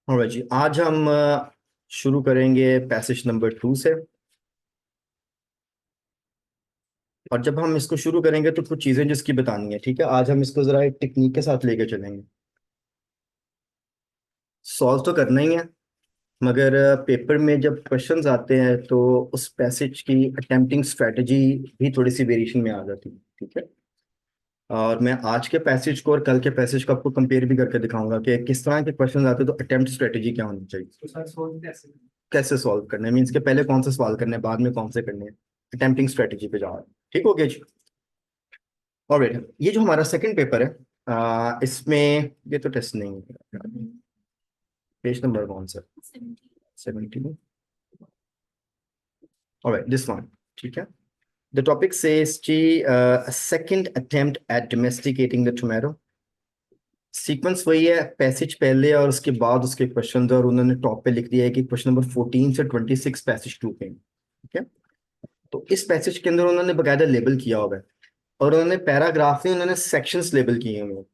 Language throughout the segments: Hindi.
ऑलराइट जी, आज हम शुरू करेंगे पैसेज नंबर 2 से। और जब हम इसको शुरू करेंगे तो कुछ चीज़ें जिसकी बतानी है, ठीक है। आज हम इसको ज़रा एक टेक्निक के साथ लेके चलेंगे। सॉल्व तो करना ही है, मगर पेपर में जब क्वेश्चंस आते हैं तो उस पैसेज की अटेम्प्टिंग स्ट्रेटजी भी थोड़ी सी वेरिएशन में आ जाती है, ठीक है। और मैं आज के पैसेज को और कल के पैसेज को आपको कंपेयर भी करके दिखाऊंगा कि किस तरह के क्वेश्चन आते हैं तो अटेम्प्ट स्ट्रेटजी क्या होनी चाहिए। तो सर सोल्व कैसे? कैसे सॉल्व करने मीन्स के पहले कौन से सवाल करने हैं, बाद में कौन से करने हैं, अटेम्प्टिंग स्ट्रेटजी पे जा रहा है। ठीक हो गया जी। ऑलराइट, ये जो हमारा सेकंड पेपर है, इसमें ये तो टेस्ट नहीं है। पेज नंबर कौन सा? 17। ऑलराइट, दिस वन, ठीक है। The topic says G second attempt at domesticating the tomato. Sequence वही है, पैसेज पहले और उसके बाद उसके क्वेश्चन, और उन्होंने टॉप पे लिख दिया है कि क्वेश्चन नंबर 14 से 26 पैसेज 2 पे, ठीक है। तो इस पैसेज के अंदर उन्होंने बकायदा लेबल किया होगा, और उन्होंने पैराग्राफ नहीं, उन्होंने सेक्शंस लेबल किए हुए हैं।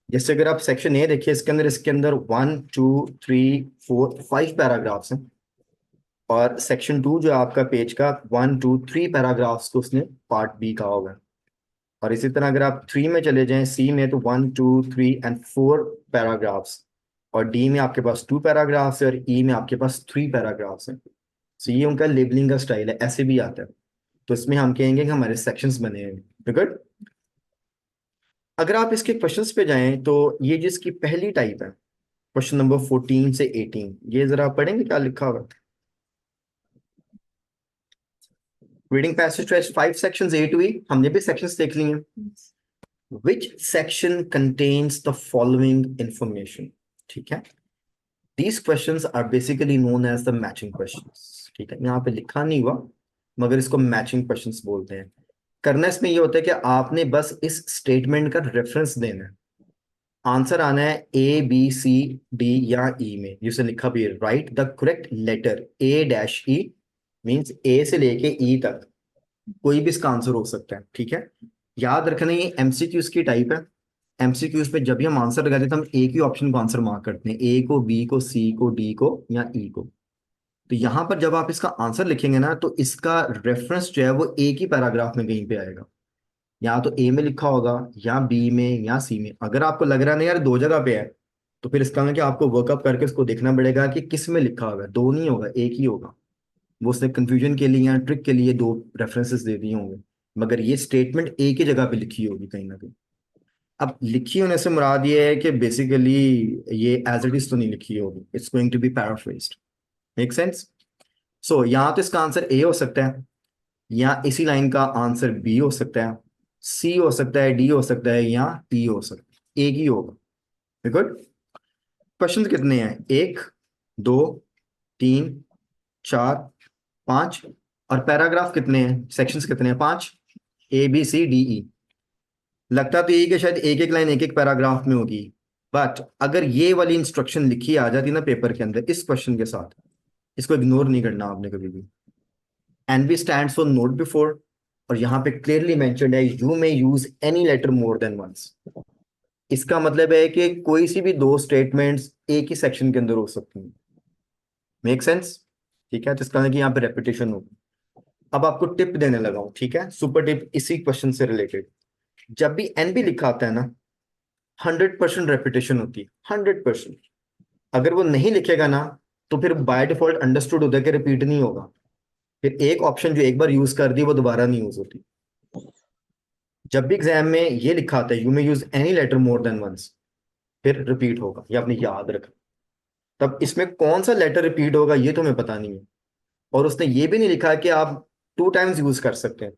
जैसे अगर आप सेक्शन ए देखिए, इसके अंदर 1 2 3 4 5 पैराग्राफ्स हैं, और सेक्शन 2 जो है आपका पेज का 1 2 3 पैराग्राफ्स को उसने पार्ट बी कहा होगा। और इसी तरह अगर आप 3 में चले जाएं, सी में, तो 1 2 3 एंड 4 पैराग्राफ्स, और डी में आपके पास 2 पैराग्राफ्स है, और ई में आपके पास 3 पैराग्राफ्स हैं। सो ये उनका लेबलिंग का स्टाइल है, ऐसे भी आता है। तो इसमें हम कहेंगे कि हमारे सेक्शंस बने हैं। गुड। अगर आप इसके क्वेश्चंस पे जाएं तो ये जिसकी पहली टाइप है, क्वेश्चन नंबर 14 से 18, ये जरा पढ़ेंगे क्या लिखा हुआ। Reading passage two 5 sections A to E, हमने भी सेक्शंस देख लिए हैं। Which section contains the following information? ठीक है। These questions are basically known as the matching questions, ठीक है। यहाँ पे लिखा नहीं हुआ, मगर इसको मैचिंग क्वेश्चंस बोलते हैं। करना इसमें ये होता है कि आपने बस इस स्टेटमेंट का रेफरेंस देना है, आंसर आना है ए बी सी डी या ई में, जिसे लिखा भी है write the correct letter A dash E, means A से लेके ई तक कोई भी इसका आंसर हो सकता है, ठीक है। याद रखना ये एमसीक्यूज की टाइप है। एमसीक्यूज पे जब भी हम आंसर लगाते हैं तो हम एक ही ऑप्शन को आंसर मार्क करते हैं, ए को, बी को, सी को, डी को या ई को। तो यहां पर जब आप इसका आंसर लिखेंगे ना, तो इसका रेफरेंस जो है वो एक ही पैराग्राफ में कहीं पे आएगा, या तो ए में लिखा होगा, या बी में, या सी में। अगर आपको लग रहा है ना यार 2 जगह पे है, तो फिर इसका मतलब कि आपको वर्कअप करके उसको देखना पड़ेगा कि किस में लिखा होगा। 2 नहीं होगा, एक ही होगा। वो उसने कंफ्यूजन के लिए या ट्रिक के लिए 2 रेफरेंसेस दे दिए होंगे, मगर ये स्टेटमेंट एक ही जगह पे लिखी होगी कहीं ना कहीं। अब लिखी होने से मुराद ये है कि बेसिकली ये एज इट इज तो नहीं लिखी होगी, it's going to be paraphrased. Make sense? So यहाँ तो इसका आंसर ए हो सकता है, या इसी लाइन का आंसर बी हो सकता है, सी हो सकता है, डी हो सकता है, या ई हो सकता है। एक ही होगा। गुड। क्वेश्चन कितने हैं? 1 2 3 4 5। और पैराग्राफ कितने हैं, सेक्शंस कितने हैं? 5। A B C D E. लगता तो यही कि शायद एक एक लाइन एक एक पैराग्राफ में होगी, बट अगर ये वाली इंस्ट्रक्शन लिखी आ जाती ना पेपर के अंदर इस क्वेश्चन के साथ, इसको इग्नोर नहीं करना आपने कभी भी। NB stands for note before, और यहाँ पे क्लियरली मेंशन्ड है you may use any letter more than once. इसका मतलब है कि कोई सी भी 2 स्टेटमेंट्स एक ही सेक्शन के अंदर हो सकती हैं। Make sense? ठीक है। तो इसका मतलब कि यहाँ पे रेपिटेशन होगी। अब आपको टिप देने लगा हूं, ठीक है, सुपर टिप इसी क्वेश्चन से रिलेटेड। जब भी एनबी लिखा आता है ना, 100% रेपिटेशन होती है, 100%। अगर वो नहीं लिखेगा ना, तो फिर बाय डिफॉल्ट अंडरस्टूड होता है कि रिपीट नहीं होगा। फिर एक ऑप्शन जो एक बार यूज कर दी वो दोबारा नहीं यूज होती। जब भी एग्जाम में ये लिखा आता है you may use any letter more than once, फिर रिपीट होगा, ये आपने याद रखना। तब इसमें कौन सा लेटर रिपीट होगा ये तुम्हें पता नहीं है। और उसने ये भी नहीं लिखा कि आप 2 टाइम्स यूज कर सकते हैं।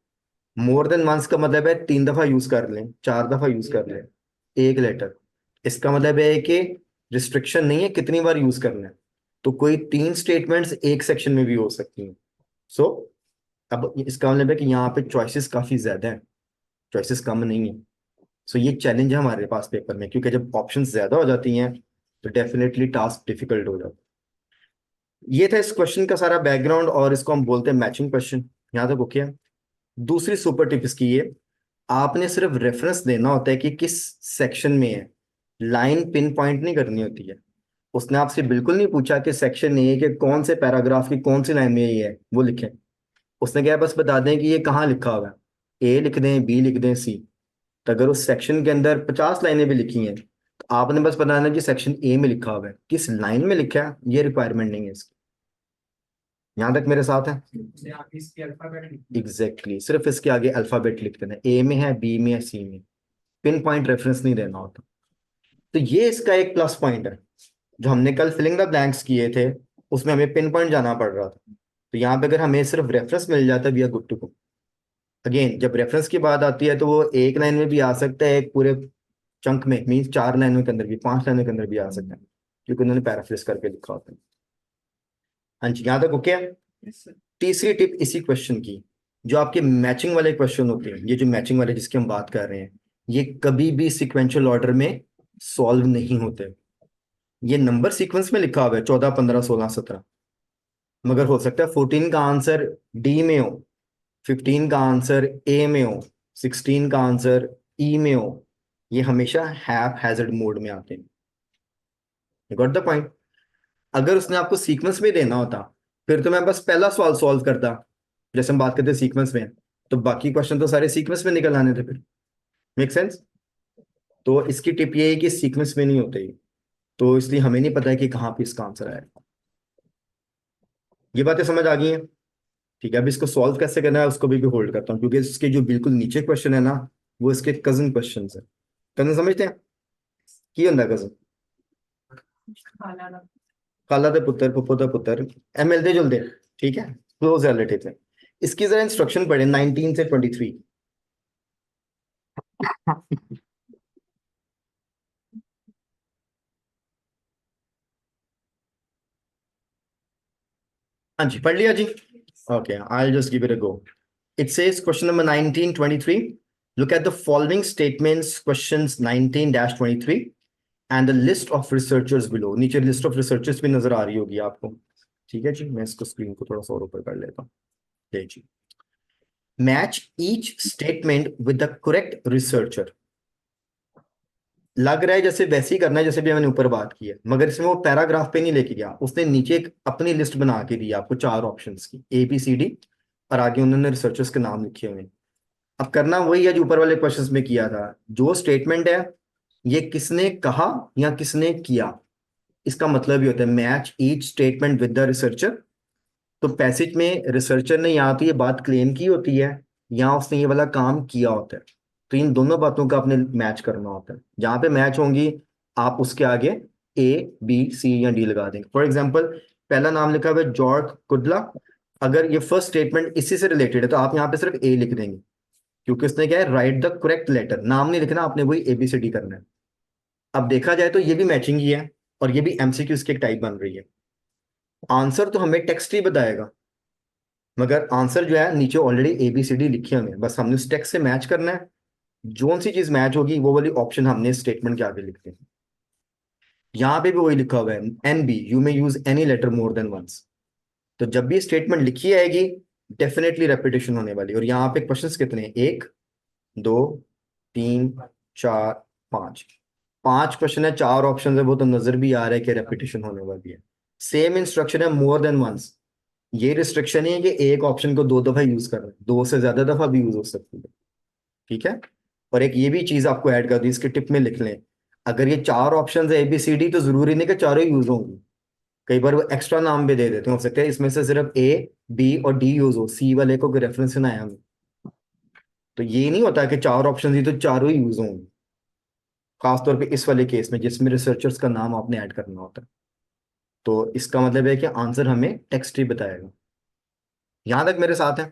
मोर देन वंस का मतलब है 3 दफा यूज कर लें, 4 दफा यूज कर लें एक लेटर। इसका मतलब है कि रिस्ट्रिक्शन नहीं है कितनी बार यूज करना है, तो कोई 3 स्टेटमेंट्स एक सेक्शन में भी हो सकती हैं। सो अब इसका मतलब है कि यहाँ पे चॉइसेस काफी ज्यादा है, चॉइसेस कम नहीं है। सो ये चैलेंज है हमारे पास पेपर में, क्योंकि जब ऑप्शंस ज्यादा हो जाती हैं तो डेफिनेटली टास्क डिफिकल्ट हो जाता है। ये था इस क्वेश्चन का सारा बैकग्राउंड, और इसको हम बोलते हैं मैचिंग क्वेश्चन। यहाँ तक ओके है। दूसरी सुपर टिप इसकी ये, आपने सिर्फ रेफरेंस देना होता है कि किस सेक्शन में है, लाइन पिन पॉइंट नहीं करनी होती है। उसने आपसे बिल्कुल नहीं पूछा कि सेक्शन ए के कौन से पैराग्राफ की कौन सी लाइन में ये है वो लिखें। उसने क्या बस बता दें कि ये कहाँ लिखा हुआ है, ए लिख दें, बी लिख दें, सी। तो अगर उस सेक्शन के अंदर 50 लाइनें भी लिखी हैं तो आपने बस बताना कि सेक्शन ए में लिखा हुआ है, किस लाइन में लिखा है ये रिक्वायरमेंट नहीं है इसकी। यहाँ तक मेरे साथ है? एग्जैक्टली सिर्फ इसके आगे अल्फाबेट लिख देना, ए में है, बी में है, सी में। पिन पॉइंट रेफरेंस नहीं देना होता। तो ये इसका एक प्लस पॉइंट है। जो हमने कल फिलिंग द ब्लैंक्स किए थे उसमें हमें पिन पॉइंट जाना पड़ रहा था, तो यहाँ पे अगर हमें सिर्फ रेफरेंस मिल जाता है we are good to go. Again जब रेफरेंस की बात आती है तो वो एक लाइन में भी आ सकता है, एक पूरे चंक में, मीन्स 4 लाइनों के अंदर भी, 5 लाइनों के अंदर भी आ सकता है, क्योंकि उन्होंने पैराफ्रेज करके लिखा होता है। हाँ जी, यहाँ तक ओके है। तीसरी टिप इसी क्वेश्चन की, जो आपके मैचिंग वाले क्वेश्चन होते हैं, ये जो मैचिंग वाले जिसकी हम बात कर रहे हैं, ये कभी भी सिक्वेंशियल ऑर्डर में सॉल्व नहीं होते। ये नंबर सीक्वेंस में लिखा हुआ है 14, 15, 16, 17, मगर हो सकता है 14 का आंसर डी में हो, 15 का आंसर ए में हो, 16 का आंसर ई में हो। ये हमेशा हैप हैजर्ड मोड में आते हैं। You got the point? अगर उसने आपको सीक्वेंस में देना होता फिर तो मैं बस पहला सवाल सॉल्व करता, जैसे हम बात करते सीक्वेंस में, तो बाकी क्वेश्चन तो सारे सीक्वेंस में निकल आने थे फिर। Make sense? तो इसकी टिप ये है कि सीक्वेंस में नहीं होते ये, तो इसलिए हमें नहीं पता है कि कहाँ पे इसका आंसर आएगा। ये बातें समझ आ गई हैं? ठीक है, अब इसको सॉल्व कैसे करना है उसको भी होल्ड करता हूँ, क्योंकि इसके जो बिल्कुल नीचे क्वेश्चन है ना, वो इसके कजन क्वेश्चन है। कजन समझते हैं की होंगे कजन? खाला दे पुत्र, फुफो दे पुत्र, ए मिलते जुलते। ठीक है, क्लोज रिलेटिव है। इसकी जरा इंस्ट्रक्शन पढ़े 19 से 23। हाँ जी, पढ़ लिया जी? Okay, I just give it a go. It says question number 1923. Look at the following statements, questions 19-23, and the list of researchers below. नीचे list of researchers भी नजर आ रही होगी आपको। ठीक है जी, मैं इसको स्क्रीन को थोड़ा सा और ऊपर कर लेता हूँ। ठीक जी। Match each statement with the correct researcher. लग रहा है जैसे वैसे ही करना है जैसे भी मैंने ऊपर बात की है, मगर इसमें वो पैराग्राफ पे नहीं लेके गया, उसने नीचे एक अपनी लिस्ट बना के दी आपको 4 ऑप्शंस की, ए बी सी डी, और आगे उन्होंने रिसर्चर्स के नाम लिखे हुए हैं। अब करना वही है जो ऊपर वाले क्वेश्चंस में किया था। जो स्टेटमेंट है ये किसने कहा या किसने किया, इसका मतलब ही होता है match each statement with the researcher. तो पैसेज में रिसर्चर ने या तो ये बात क्लेम की होती है या उसने ये वाला काम किया होता है, तो इन दोनों बातों का आपने मैच करना होता है। जहां पे मैच होंगी आप उसके आगे ए बी सी या डी लगा देंगे। फॉर एग्जाम्पल, पहला नाम लिखा हुआ है जॉर्ज कुडला, अगर ये फर्स्ट स्टेटमेंट इसी से रिलेटेड है तो आप यहाँ पे सिर्फ ए लिख देंगे, क्योंकि उसने क्या है, राइट द करेक्ट लेटर, नाम नहीं लिखना आपने, वही एबीसीडी करना है। अब देखा जाए तो ये भी मैचिंग ही है, और ये भी एमसीक्यूज की एक टाइप बन रही है। आंसर तो हमें टेक्स्ट ही बताएगा, मगर आंसर जो है नीचे ऑलरेडी एबीसीडी लिखी है, हमें बस हमने उस टेक्स्ट से मैच करना है। जोन सी चीज मैच होगी वो वाली ऑप्शन हमने स्टेटमेंट के आगे लिखते हैं। यहाँ पे भी वही लिखा हुआ है, N B you may use any letter more than once. तो जब भी स्टेटमेंट लिखी आएगी डेफिनेटली रेपिटेशन होने वाली। और यहाँ पे क्वेश्चंस कितने हैं, 1 2 3 4 5, 5 क्वेश्चन है, 4 ऑप्शन है, वो तो नजर भी आ रहा है कि रेपिटेशन होने वाली है। सेम इंस्ट्रक्शन है मोर देन वंस, ये रिस्ट्रिक्शन नहीं है कि एक ऑप्शन को 2 दफा यूज कर रहे हैं, 2 से ज्यादा दफा भी यूज हो सकती है। ठीक है, और एक ये भी चीज आपको ऐड कर दी, इसके टिप में लिख लें, अगर ये 4 ऑप्शन है एबीसीडी तो जरूरी नहीं कि चारों यूज होंगी, कई बार वो एक्स्ट्रा नाम भी दे देते हैं, हो सकता है इसमें से सिर्फ ए बी और डी यूज हो, सी वाले को कोई रेफरेंस ना आया हमें। तो ये नहीं होता कि 4 ऑप्शन ही तो चारों ही यूज होंगे, खासतौर पे इस वाले केस में जिसमें रिसर्चर्स का नाम आपने ऐड करना होता है। तो इसका मतलब है कि आंसर हमें टेक्स्ट ही बताएगा। यहां तक मेरे साथ है?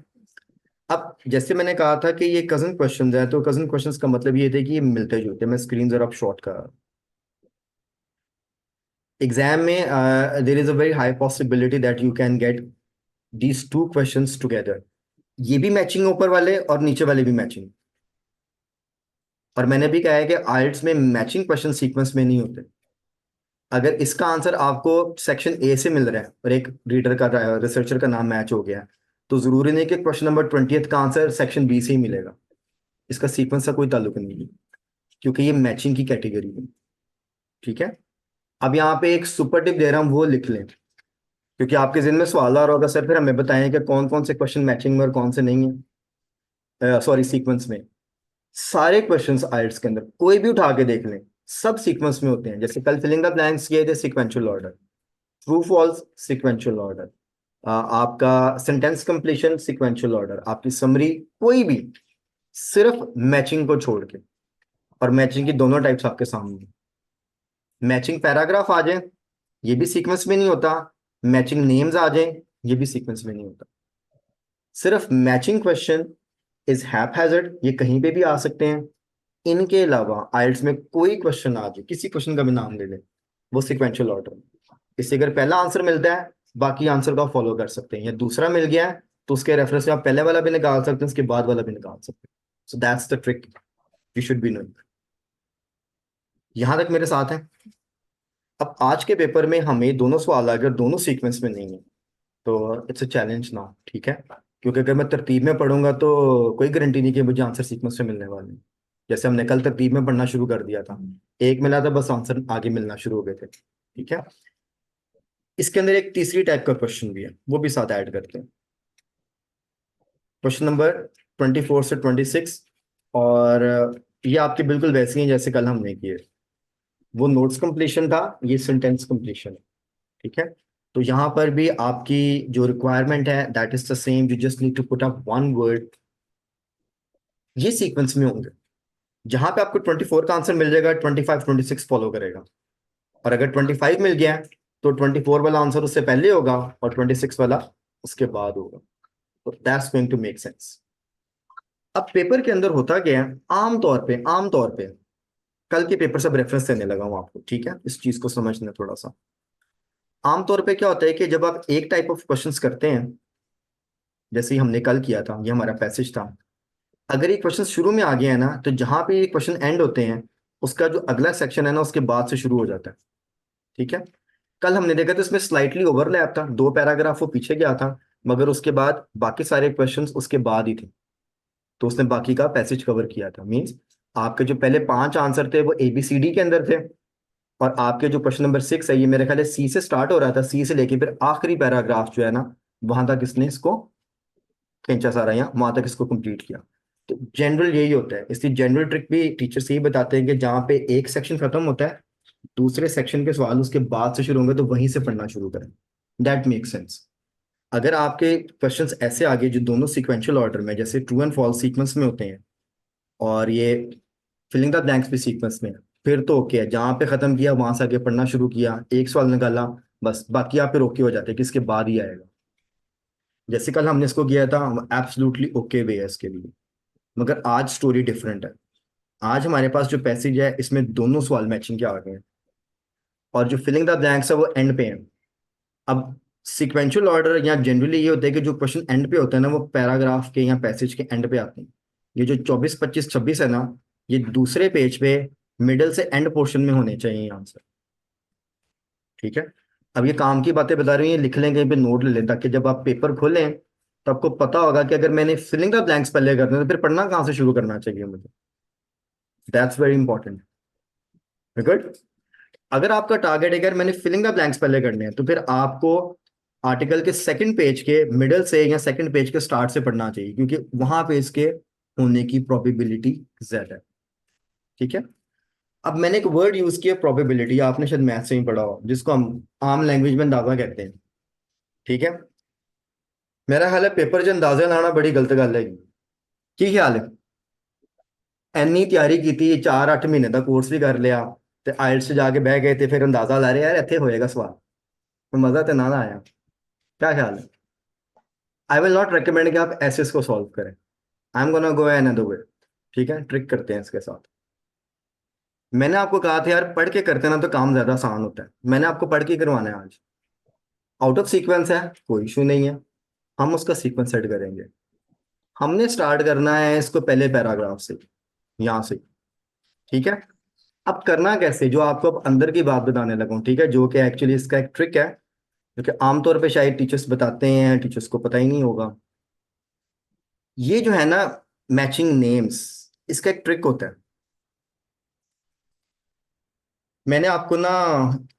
अब जैसे मैंने कहा था कि ये कजन क्वेश्चंस है, तो कजन क्वेश्चंस का मतलब ये थे कि ये मिलते जुलते, मैं स्क्रीन जरा शॉर्ट कर रहा हूं। एग्जाम में there is a very high possibility that you can get these two questions together. ये भी मैचिंग ऊपर वाले और नीचे वाले भी मैचिंग। और मैंने भी कहा है कि आइल्ट्स में मैचिंग क्वेश्चन सीक्वेंस में नहीं होते। अगर इसका आंसर आपको सेक्शन ए से मिल रहा है और एक रीडर का रिसर्चर का नाम मैच हो गया, तो जरूरी नहीं कि क्वेश्चन नंबर 20 का आंसर सेक्शन बी से ही मिलेगा। इसका सीक्वेंस का कोई ताल्लुक नहीं है, क्योंकि ये मैचिंग की कैटेगरी है। ठीक है। अब यहाँ पे एक सुपर टिप दे रहा हूँ, वो लिख लें, क्योंकि आपके जिन में सवाल आ रहा होगा सर फिर हमें बताएं कि कौन कौन से क्वेश्चन मैचिंग में और कौन से नहीं है, सॉरी सीक्वेंस में। सारे क्वेश्चंस आइल्ट्स के अंदर कोई भी उठा के देख लें, सब सीक्वेंस में होते हैं। जैसे कल फिलिंग द ब्लैंक्स किए थे, sequential order. True false sequential order. आपका सेंटेंस कंप्लीशन सीक्वेंशियल ऑर्डर। आपकी समरी कोई भी, सिर्फ मैचिंग को छोड़ के। और मैचिंग की दोनों टाइप्स आपके सामने। मैचिंग पैराग्राफ आ जाए, ये भी सीक्वेंस में नहीं होता। मैचिंग नेम्स आ जाए, ये भी सीक्वेंस में नहीं होता। सिर्फ मैचिंग क्वेश्चन इज हैपहैजर्ड, ये कहीं पे भी आ सकते हैं। इनके अलावा आइल्ट्स में कोई क्वेश्चन आ जाए, किसी क्वेश्चन का भी नाम ले लें, वो सिक्वेंशियल ऑर्डर। इससे अगर पहला आंसर मिलता है, बाकी आंसर को आप फॉलो कर सकते हैं, या दूसरा मिल गया है तो उसके रेफरेंस से आप पहले वाला भी निकाल सकते हैं, उसके बाद वाला भी निकाल सकते हैं। So that's the trick you should be knowing. यहां तक मेरे साथ है। अब आज के पेपर में हमें दोनों सवाल अगर दोनों सीक्वेंस में नहीं है तो इट्स अ चैलेंज ना। ठीक है। क्योंकि अगर मैं तरतीब में पढ़ूंगा तो कोई गारंटी नहीं कि मुझे आंसर सीक्वेंस में मिलने वाले हैं। जैसे हमने कल तरतीब में पढ़ना शुरू कर दिया था, एक मिला था बस आंसर आगे मिलना शुरू हो गए थे। ठीक है। इसके अंदर एक तीसरी टाइप का क्वेश्चन भी है, वो भी साथ ऐड करते हैं। क्वेश्चन नंबर 24 से 26। और ये आपके बिल्कुल वैसे ही हैं जैसे कल हमने किए। वो नोट्स कंप्लीशन था, ये सेंटेंस कंप्लीशन है। ठीक है। तो यहां पर भी आपकी जो रिक्वायरमेंट है that is the same, you just need to put up one word. ये सीक्वेंस में होंगे। जहां पे आपको 24 का आंसर मिल जाएगा, 25 26 फॉलो करेगा। और अगर 25 मिल गया है तो 24 वाला आंसर उससे पहले होगा और 26 वाला उसके बाद होगा। तो that's going to make sense. अब पेपर के अंदर होता क्या है, आमतौर पे कल के पेपर से रेफरेंस देने लगा हूं आपको। ठीक है। इस चीज को समझना थोड़ा सा। आमतौर पे क्या होता है कि जब आप एक टाइप ऑफ क्वेश्चंस करते हैं, जैसे ही हमने कल किया था, ये हमारा पैसेज था। अगर ये क्वेश्चन शुरू में आ गया है ना, तो जहां पे ये क्वेश्चन एंड होते हैं, उसका जो अगला सेक्शन है ना उसके बाद से शुरू हो जाता है। ठीक है। कल हमने देखा था इसमें स्लाइटली ओवरलैप था, 2 पैराग्राफ वो पीछे गया था, मगर उसके बाद बाकी सारे क्वेश्चंस उसके बाद ही थे। तो उसने बाकी का पैसेज कवर किया था। मींस आपके जो पहले 5 आंसर थे वो ABCD के अंदर थे। और आपके जो क्वेश्चन नंबर 6 है, ये मेरे ख्याल है सी से स्टार्ट हो रहा था, सी से लेके फिर आखिरी पैराग्राफ जो है ना, वहां तक इसने इसको खींचा सारा, यहाँ वहां तक इसको कंप्लीट किया। तो जनरल यही होता है। इसलिए जनरल ट्रिक भी टीचर्स यही बताते हैं कि जहाँ पे एक सेक्शन खत्म होता है, दूसरे सेक्शन के सवाल उसके बाद से शुरू होंगे, तो वहीं से पढ़ना शुरू करें। That make sense. अगर आपके क्वेश्चंस ऐसे आगे जो दोनों सीक्वेंशियल ऑर्डर में, जैसे ट्रू एंड फॉल्स सीक्वेंस में होते हैं, और ये फिलिंग द ब्लैंक्स भी सीक्वेंस में है, फिर तो ओके है। जहाँ पे खत्म किया वहां से आगे पढ़ना शुरू किया, एक सवाल निकाला, बस बाकी आप फिर ओके हो जाते हैं कि इसके बाद ही आएगा। जैसे कल हमने इसको किया था, एब्सोल्युटली ओके वे है इसके लिए। मगर आज स्टोरी डिफरेंट है। आज हमारे पास जो पैसेज है इसमें दोनों सवाल मैचिंग के आ गए हैं, और जो फिलिंग द ब्लैंक्स है वो एंड पे है। अब सिक्वेंशियल ऑर्डर या जनरली ये होता है कि जो क्वेश्चन एंड पे होता है ना, वो पैराग्राफ के या पैसेज के एंड पे आते हैं। ये जो 24 25 26 है ना, ये दूसरे पेज पे मिडल से एंड पोर्शन में होने चाहिए आंसर। ठीक है। अब ये काम की बातें बता रही हैं, लिख लें कहीं पे, नोट ले लें, ताकि जब आप पेपर खोलें तो आपको पता होगा कि अगर मैंने फिलिंग द ब्लैंक्स पहले करने हैं, तो फिर पढ़ना कहाँ से शुरू करना चाहिए मुझे। That's very important. गुड। अगर आपका टारगेट है अगर मैंने फिलिंग द ब्लैंक्स पहले करने हैं, तो फिर आपको आर्टिकल के सेकंड पेज के मिडल से या सेकंड पेज के स्टार्ट से पढ़ना चाहिए, क्योंकि वहां पे इसके होने की प्रोबेबिलिटी ज्यादा है। ठीक है। अब मैंने एक वर्ड यूज किया, प्रोबेबिलिटी, आपने शायद मैथ से ही पढ़ा हो, जिसको हम आम लैंग्वेज में अंदाजा कहते हैं। ठीक है। मेरा ख्याल है पेपर च अंदाजा लाना बड़ी गलत गल है। की ख्याल है? ਇੰਨੀ ਤਿਆਰੀ ਕੀਤੀ, 4 8 ਮਹੀਨੇ ਦਾ ਕੋਰਸ ਵੀ ਕਰ ਲਿਆ, ਤੇ ਆਇਲਟਸ 'ਚ ਜਾ ਕੇ ਬਹਿ ਗਏ ਤੇ ਫਿਰ ਅੰਦਾਜ਼ਾ ਲਾ ਰਹੇ ਯਾਰ ਇੱਥੇ ਹੋਏਗਾ ਸਵਾਲ। मजा तो ना ना आया। क्या ख्याल है? आई विल नॉट रिकमेंड कि आप ऐसे इसको सॉल्व करें। I am gonna go another way. ठीक है। ट्रिक करते हैं इसके साथ। मैंने आपको कहा था यार पढ़ के करते ना तो काम ज्यादा आसान होता है, मैंने आपको पढ़ के करवाना है आज। आउट ऑफ सीक्वेंस है, कोई इशू नहीं है, हम उसका सीक्वेंस सेट करेंगे। हमने स्टार्ट करना है इसको पहले पैराग्राफ से, यहाँ से। ठीक है, अब करना कैसे, जो आपको अब अंदर की बात बताने लगूं, ठीक है, जो कि एक्चुअली इसका एक ट्रिक है, जो कि आमतौर पे शायद टीचर्स बताते हैं, टीचर्स को पता ही नहीं होगा। ये जो है ना, मैचिंग नेम्स, इसका एक ट्रिक होता है। मैंने आपको ना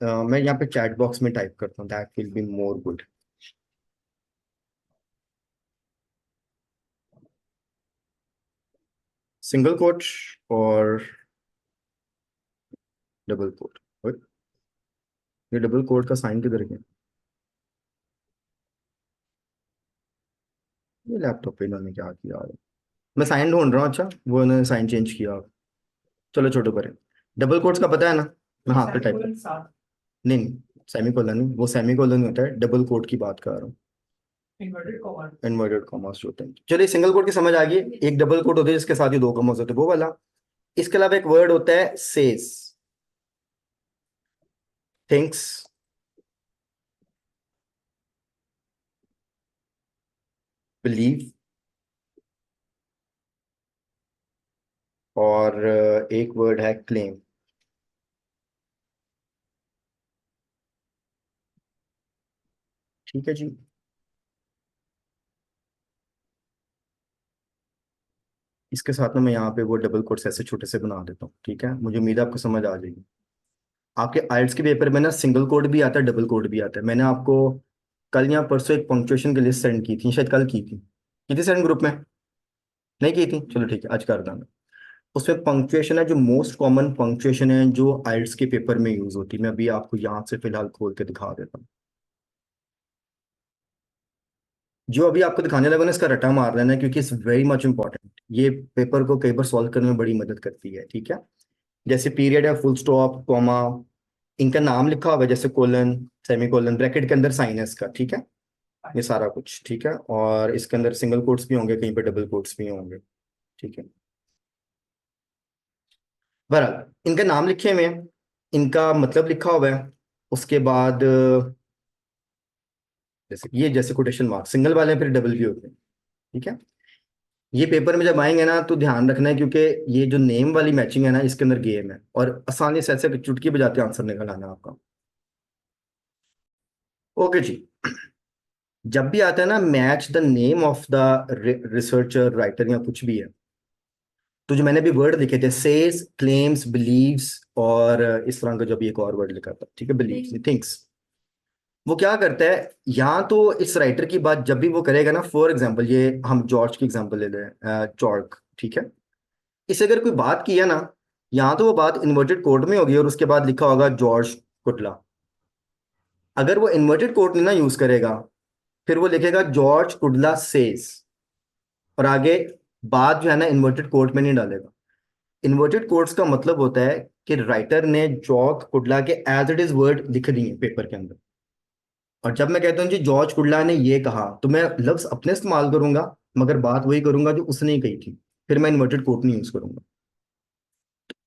मैं यहाँ पे चैट बॉक्स में टाइप करता हूँ, that will be more good. Single quote और डबल कोट। ये डबल कोट का साइन किधर गया? ये लैपटॉप पे इन्होंने क्या किया है? मैं साइन ढूंढ रहा हूँ, अच्छा वो इन्होंने साइन चेंज किया। चलो छोटो करें। डबल कोट्स का पता है ना, मैं हाथ पे टाइप कर। नहीं नहीं, सेमी कोलन नहीं, वो सेमी कोलन होता है, डबल कोट की बात कर रहा हूँ। इन्वर्टेड कॉमास जो होते हैं, चलिए सिंगल कोट की समझ आ गई। एक डबल कोट होता है जिसके साथ ही दो कॉमास होते हैं, वो वाला। इसके अलावा एक वर्ड होता है सेज, थिंक्स, बिलीव, और एक वर्ड है क्लेम। ठीक है जी। इसके साथ में मैं यहाँ पे वो डबल कोट्स ऐसे छोटे से बना देता हूँ, ठीक है, मुझे उम्मीद है आपको समझ आ जाएगी। आपके आइल्स के पेपर में ना सिंगल कोड भी आता है, डबल कोड भी आता है। मैंने आपको कल या परसों एक पंक्चुएशन की लिस्ट सेंड की थी, शायद कल की थी सेंड ग्रुप में। नहीं की थी, चलो ठीक है, आज कर दूंगा। उसमें पंक्चुएशन है, जो मोस्ट कॉमन पंक्चुएशन है जो आइल्स के पेपर में यूज होती है, मैं अभी आपको यहाँ से फिलहाल खोल के दिखा देता हूँ। जो अभी आपको दिखाने लगा ना, इसका रटा मार लेना, क्योंकि इट्स वेरी मच इंपॉर्टेंट, ये पेपर को कई बार सॉल्व करने में बड़ी मदद करती है। ठीक है, जैसे पीरियड है, फुल स्टॉप, कॉमा, इनका नाम लिखा हुआ है, जैसे कोलन, सेमी कोलन, ब्रैकेट के अंदर साइन है इसका। ठीक है, ये सारा कुछ ठीक है, और इसके अंदर सिंगल कोट्स भी होंगे, कहीं पे डबल कोट्स भी होंगे। ठीक है, बहरहाल इनका नाम लिखे हुए हैं, इनका मतलब लिखा हुआ है। उसके बाद जैसे ये, जैसे कोटेशन मार्क सिंगल वाले हैं, फिर डबल भी होते हैं। ठीक है, ये पेपर में जब आएंगे ना तो ध्यान रखना है, क्योंकि ये जो नेम वाली मैचिंग है ना, इसके अंदर गेम है, और आसानी से ऐसे चुटकी बजाते आंसर निकल आना है आपका। ओके जी। जब भी आता है ना match the name of the researcher, writer या कुछ भी है, तो जो मैंने भी वर्ड लिखे थे, सेज, क्लेम्स, बिलीव्स, और इस तरह का जो भी एक और वर्ड लिखा था, ठीक है, बिलीव्स, थिंक्स, वो क्या करता है, यहाँ तो इस राइटर की बात जब भी वो करेगा ना, फॉर एग्जाम्पल ये हम जॉर्ज की एग्जाम्पल ले लें, चॉर्क, ठीक है, इसे अगर कोई बात की है ना, यहाँ तो वो बात इन्वर्टेड कोड में होगी और उसके बाद लिखा होगा जॉर्ज कुटला। अगर वो इन्वर्टेड कोड नहीं ना यूज करेगा, फिर वो लिखेगा जॉर्ज कुडला सेज, और आगे बात जो है ना इन्वर्टेड कोड में नहीं डालेगा। इन्वर्टेड कोड्स का मतलब होता है कि राइटर ने जॉर्ज कुडला के एज इट इज वर्ड लिख दिए पेपर के अंदर, और जब मैं कहता हूँ जी जॉर्ज कुडला ने ये कहा, तो मैं लफ्ज अपने इस्तेमाल करूंगा, मगर बात वही करूंगा जो उसने ही कही थी, फिर मैं इन्वर्टेड कोड नहीं यूज करूंगा।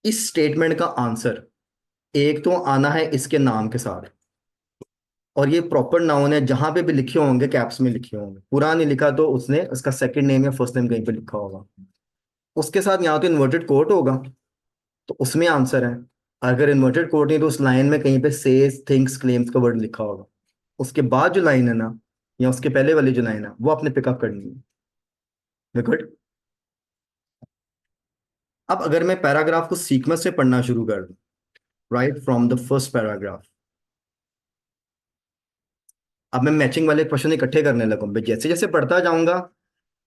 इस स्टेटमेंट का आंसर एक तो आना है इसके नाम के साथ, और ये प्रॉपर नाउन है, जहां पे भी लिखे होंगे कैप्स में लिखे होंगे, पूरा नहीं लिखा तो उसने उसका सेकंड नेम या फर्स्ट नेम कहीं पे लिखा होगा। उसके साथ यहाँ तो इन्वर्टेड कोट होगा, तो उसमें आंसर है। अगर इन्वर्टेड कोट नहीं तो उस लाइन में कहीं पे सेज, थिंक्स, क्लेम्स का वर्ड लिखा होगा। उसके बाद जो लाइन है ना, या उसके पहले वाली जो लाइन है, वो आपने पिकअप करनी है। गुड। अब अगर मैं पैराग्राफ को सीक्वेंस में पढ़ना शुरू कर दूं, right from the first paragraph, अब मैं मैचिंग वाले क्वेश्चन इकट्ठे करने लगूं, मैं जैसे जैसे पढ़ता जाऊंगा,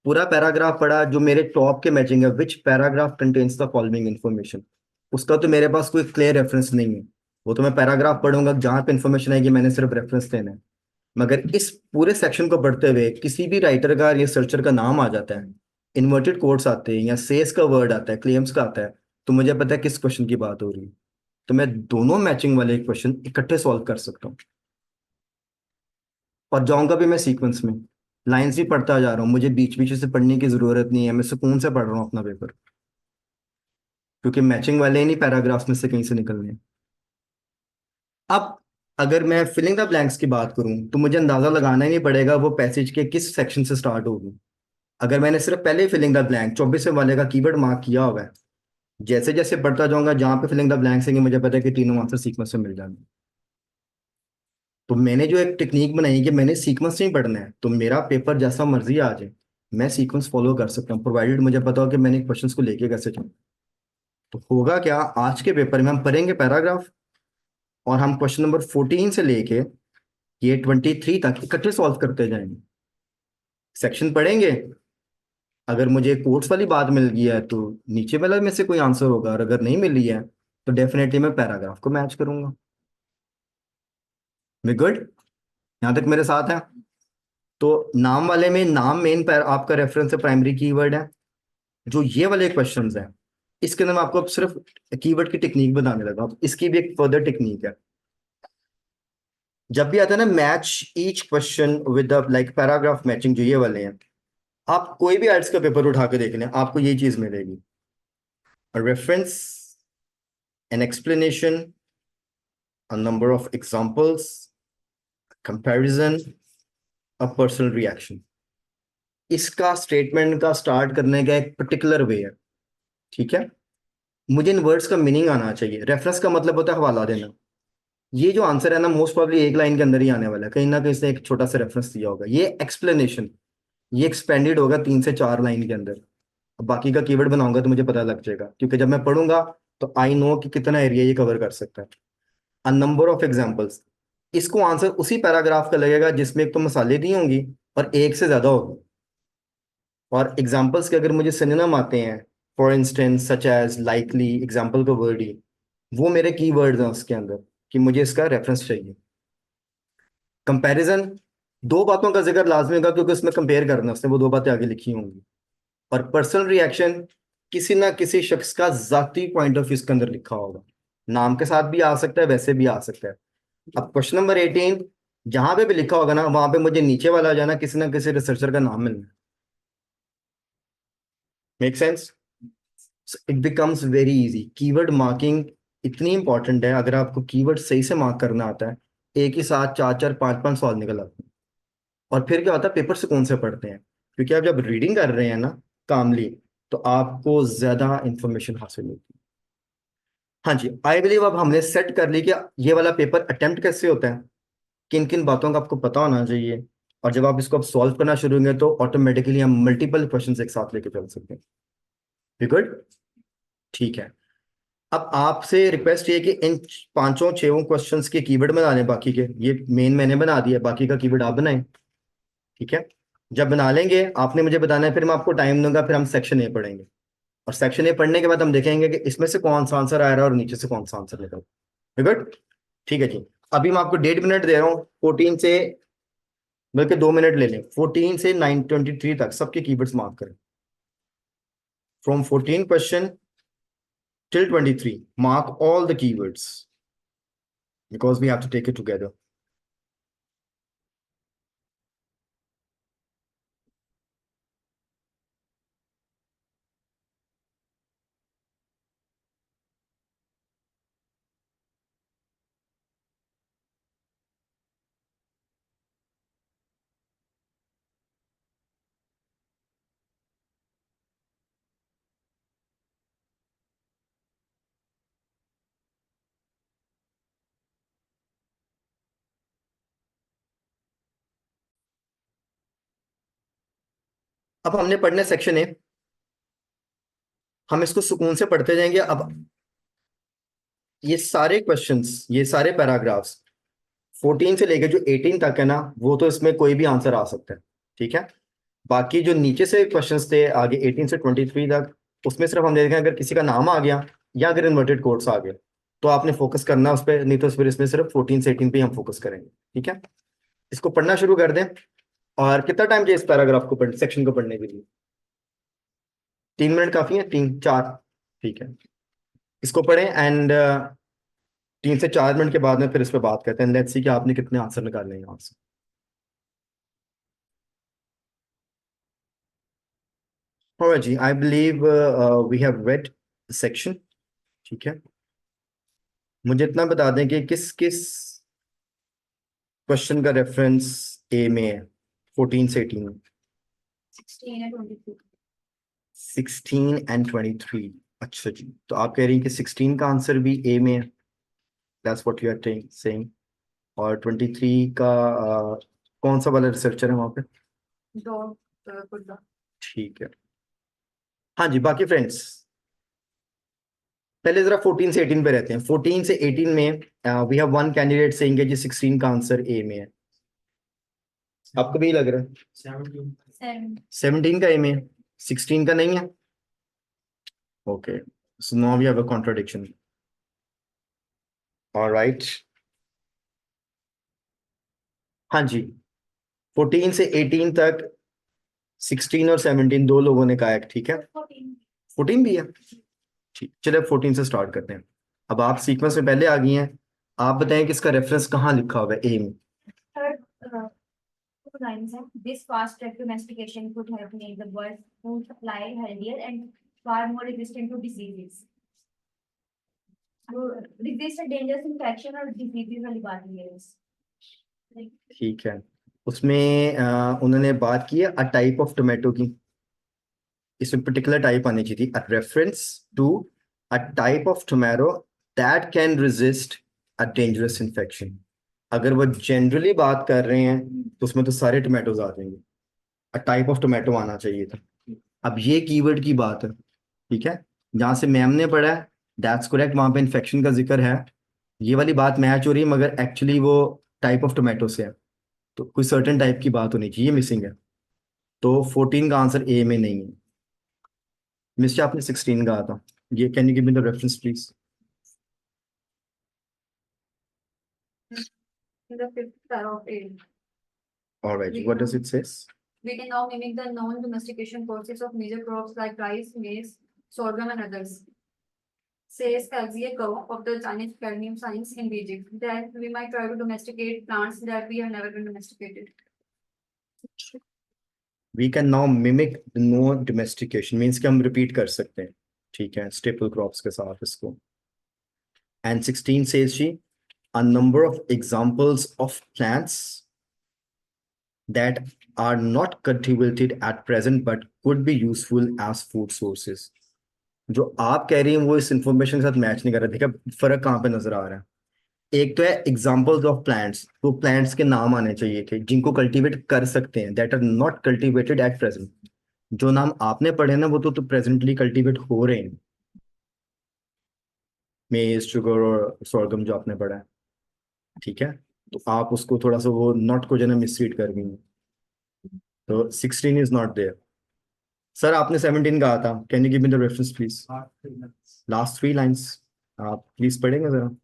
पूरा पैराग्राफ पढ़ा, जो मेरे टॉप के मैचिंग है, which paragraph contains the following information, उसका तो मेरे पास कोई क्लियर रेफरेंस नहीं है। वो तो मैं पैराग्राफ पढ़ूंगा, जहां पे इन्फॉर्मेशन आएगी मैंने सिर्फ रेफरेंस देना है। मगर इस पूरे सेक्शन को पढ़ते हुए किसी भी राइटर का या सर्चर का नाम आ जाता है, इन्वर्टेड कोट्स आते हैं, या सेस का वर्ड आता है, क्लेम्स का आता है, तो मुझे पता है किस क्वेश्चन की बात हो रही है। तो मैं दोनों मैचिंग वाले क्वेश्चन इकट्ठे सॉल्व कर सकता हूँ, और जाऊंगा भी मैं सीक्वेंस में, लाइंस भी पढ़ता जा रहा हूँ, मुझे बीच बीच से पढ़ने की जरूरत नहीं है, मैं सुकून से पढ़ रहा हूँ अपना पेपर। क्योंकि मैचिंग वाले ही नहीं पैराग्राफ्स में से कहीं से निकलने हैं। अब अगर मैं फिलिंग द ब्लैंक्स की बात करूं तो मुझे अंदाजा लगाना ही नहीं पड़ेगा वो पैसेज के किस सेक्शन से स्टार्ट होगी। अगर मैंने सिर्फ पहले फिलिंग द ब्लैंक 24वें वाले का कीवर्ड मार्क किया हुआ है, जैसे जैसे बढ़ता जाऊंगा जहां पे फिलिंग द ब्लैंक्स हैं मुझे पता है कि तीनों आंसर सीक्वेंस में मिल जाएंगे। तो मैंने जो एक टेक्निक बनाई कि मैंने सीक्वेंस नहीं पढ़ना है, तो मेरा पेपर जैसा मर्जी आ जाए मैं सीक्वेंस फॉलो कर सकता हूँ, प्रोवाइडेड मुझे पता हो कि मैंने क्वेश्चंस को लेके कैसे चलूँ। तो होगा क्या, आज के पेपर में हम पढ़ेंगे पैराग्राफ, और हम क्वेश्चन नंबर 14 से लेके ये 23 तक इकट्ठे सॉल्व करते जाएंगे। सेक्शन पढ़ेंगे, अगर मुझे कोट्स वाली बात मिल गई है तो नीचे वाला में से कोई आंसर होगा, और अगर नहीं मिली है तो डेफिनेटली मैं पैराग्राफ को मैच करूंगा। मैं गुड, यहाँ तक मेरे साथ है। तो नाम वाले में नाम मेन आपका रेफरेंस है, प्राइमरी कीवर्ड है। जो ये वाले क्वेश्चंस हैं इसके अंदर मैं आपको अब सिर्फ कीवर्ड की टेक्निक बताने लगा हूं। इसकी भी एक फर्दर टेक्निक है। जब भी आता है ना match each question with like paragraph matching, जो ये वाले हैं, आप कोई भी आर्ट्स का पेपर उठा के देख लें आपको यही चीज मिलेगी। Reference, an explanation, a number of examples, comparison, a personal reaction। इसका स्टेटमेंट का स्टार्ट करने का एक पर्टिकुलर वे है। ठीक है, मुझे इन वर्ड्स का मीनिंग आना चाहिए। रेफरेंस का मतलब होता है हवाला देना। ये जो आंसर है ना मोस्ट प्रॉब्ली एक लाइन के अंदर ही आने वाला है, कहीं ना कहीं से एक छोटा सा रेफरेंस दिया होगा। ये एक्सप्लेनेशन, ये एक्सपेंडेड होगा 3 से 4 लाइन के अंदर। अब बाकी का कीवर्ड बनाऊंगा तो मुझे पता लग जाएगा, क्योंकि जब मैं पढ़ूंगा तो आई नो कि कितना एरिया ये कवर कर सकता है। अ नंबर ऑफ एग्जाम्पल्स, इसको आंसर उसी पैराग्राफ का लगेगा जिसमें एक तो मसाले दी होंगी और एक से ज्यादा होगी। और एग्जाम्पल्स के अगर मुझे सिनोनिम आते हैं, for instance such as, likely, example का वर्ड ही, वो मेरे की वर्ड्स हैं उसके अंदर कि मुझे इसका रेफरेंस चाहिए। कंपैरिजन, दो बातों का जिक्र लाजमी होगा क्योंकि उसमें कंपेयर करना, उसने वो दो बातें आगे लिखी होंगी। और पर्सनल रिएक्शन, किसी ना किसी शख्स का जाती पॉइंट ऑफ व्यू इसके अंदर लिखा होगा। नाम के साथ भी आ सकता है, वैसे भी आ सकता है। अब क्वेश्चन नंबर 18 जहां पे भी लिखा होगा ना वहां पे मुझे नीचे वाला आ जाना, किसी ना किसी रिसर्चर का नाम मिलना। Make sense? It becomes very easy. Keyword marking इतनी इंपॉर्टेंट है, अगर आपको कीवर्ड सही से मार्क करना आता है एक ही साथ 4 4 5 5 सवाल निकल आते हैं। और फिर क्या होता है, पेपर से कौन से पढ़ते हैं, क्योंकि आप जब रीडिंग कर रहे हैं ना कामली, तो आपको ज्यादा इंफॉर्मेशन हासिल होती है। हाँ जी, आई बिलीव अब हमने सेट कर ली कि ये वाला पेपर अटेम्प्ट कैसे होता है, किन किन बातों का आपको पता होना चाहिए। और जब आप इसको अब सॉल्व करना शुरू होंगे तो ऑटोमेटिकली हम मल्टीपल क्वेश्चंस एक साथ लेके चल सकते हैं। गुड, ठीक है। अब आपसे रिक्वेस्ट ये कि इन पांचों छहों क्वेश्चंस के कीवर्ड बना लें, बाकी के ये मेन मैंने बना दिया, बाकी का कीवर्ड आप बनाएं। ठीक है, जब बना लेंगे आपने मुझे बताना है, फिर मैं आपको टाइम दूंगा, फिर हम सेक्शन ए पढ़ेंगे। और सेक्शन ए पढ़ने के बाद हम देखेंगे कि इसमें से कौन सा आंसर आ रहा है और नीचे से कौन सा आंसर निकल। गुड, ठीक है जी। अभी मैं आपको 1.5 मिनट दे रहा हूँ, 14 से, बल्कि 2 मिनट ले लें, 14 से 923 तक सबके कीवर्ड्स मार्क करें। From 14 question till 23 mark all the keywords because we have to take it together। अब हमने पढ़ने सेक्शन ए, हम इसको सुकून से पढ़ते जाएंगे। अब ये सारे क्वेश्चंस, ये सारे पैराग्राफ्स 14 से लेकर जो 18 तक है ना, वो तो इसमें कोई भी आंसर आ सकता है। ठीक है, बाकी जो नीचे से क्वेश्चंस थे आगे 18 से 23 तक, उसमें सिर्फ हम देखें अगर किसी का नाम आ गया या अगर इन्वर्टेड कोट्स आ गए तो आपने फोकस करना उस पर, नहीं तो फिर इसमें सिर्फ 14 से 18 पे ही हम फोकस करेंगे। ठीक है, इसको पढ़ना शुरू कर दें। और कितना टाइम चाहिए इस पैराग्राफ को पढ़, सेक्शन को पढ़ने के लिए? 3 मिनट काफी है, 3 4? ठीक है, इसको पढ़ें एंड 3 से 4 मिनट के बाद में फिर इस पर बात करते हैं। लेट्स सी कि आपने कितने आंसर निकालने हैं यहाँ से। Alright ji, I believe we have read the section ठीक है, मुझे इतना बता दें कि किस किस क्वेश्चन का रेफरेंस ए में है 14 से 18 में। 16 एंड 23। अच्छा जी, तो आप कह रही हैं कि 16 का आंसर भी ए में है, that's what you are saying, और 23 का कौन सा वाला रिसर्चर है वहां पे? ठीक है। हाँ जी, बाकी फ्रेंड्स पहले जरा 14 से 18 पे रहते हैं। 14 से 18 में we have one candidate saying G 16 का आंसर ए में है। आपको भी लग रहा है 17 का ए में है, 16 का नहीं है? Okay, so now we have a contradiction. Alright, हाँ जी, 14 से 18 तक 16 और 17 दो लोगों ने कहा है, ठीक है। 14 भी है, ठीक, चलिए 14 से स्टार्ट करते हैं। अब आप सीक्वेंस में पहले आ गई हैं, आप बताएं कि इसका रेफरेंस कहाँ लिखा हुआ है ए में? Two lines हैं. This fast track domestication could have made the world food supply healthier and far more resistant to diseases. तो resistant dangerous infection और diseases वाली बात है। ठीक है, उसमें उन्होंने बात की है अ टाइप ऑफ टोमेटो की, इसमें पर्टिकुलर टाइप आनी चाहिए थी, a reference to a type of tomato that can resist a dangerous infection. अगर वो जनरली बात कर रहे हैं तो उसमें तो सारे टोमेटोज आ जाएंगे, अ टाइप ऑफ टोमेटो आना चाहिए था। अब ये कीवर्ड की बात है, ठीक है, जहां से मैम ने पढ़ा है दैट्स करेक्ट, वहां पे इन्फेक्शन का जिक्र है, ये वाली बात मैच हो रही है, मगर एक्चुअली वो टाइप ऑफ टोमेटो से है, तो कोई सर्टेन टाइप की बात होनी चाहिए, मिसिंग है, तो 14 का आंसर ए में नहीं है। मिस्टर आपने 16 कहा था, ये can you give me the reference please? The fifth paragraph A. Alright, what does it says? We can now mimic the known domestication process of major crops like rice, maize, sorghum, and others. Says Kelsey Coe of the Chinese Academy of Science in Beijing that we might try to domesticate plants that we have never been domesticated. We can now mimic no domestication means कि हम रिपीट कर सकते हैं, ठीक है, स्टेपल क्रॉप्स के साथ इसको। And 16 says G a number of examples of plants that are not cultivated at present but could be useful as food sources। जो आप कह रही हैं वो इस इंफॉर्मेशन के साथ मैच नहीं कर रहा, देखा फर्क कहाँ पे नजर आ रहा है? एक तो है एग्जांपल्स ऑफ प्लांट्स, तो प्लांट्स के नाम आने चाहिए थे जिनको कल्टीवेट कर सकते हैं, that are not cultivated at present. जो नाम आपने पढ़े ना वो तो प्रेजेंटली कल्टीवेट हो रहे हैं, मेज, शुगर और सोरगम जो आपने पढ़ा है, ठीक है, तो आप उसको थोड़ा सा वो नॉट को जो है मिसरीड कर गई हैं, तो 16 इज नॉट देयर। सर आपने 17 कहा था, can you give me the reference please? Last 3 lines आप प्लीज पढ़ेंगे जरा।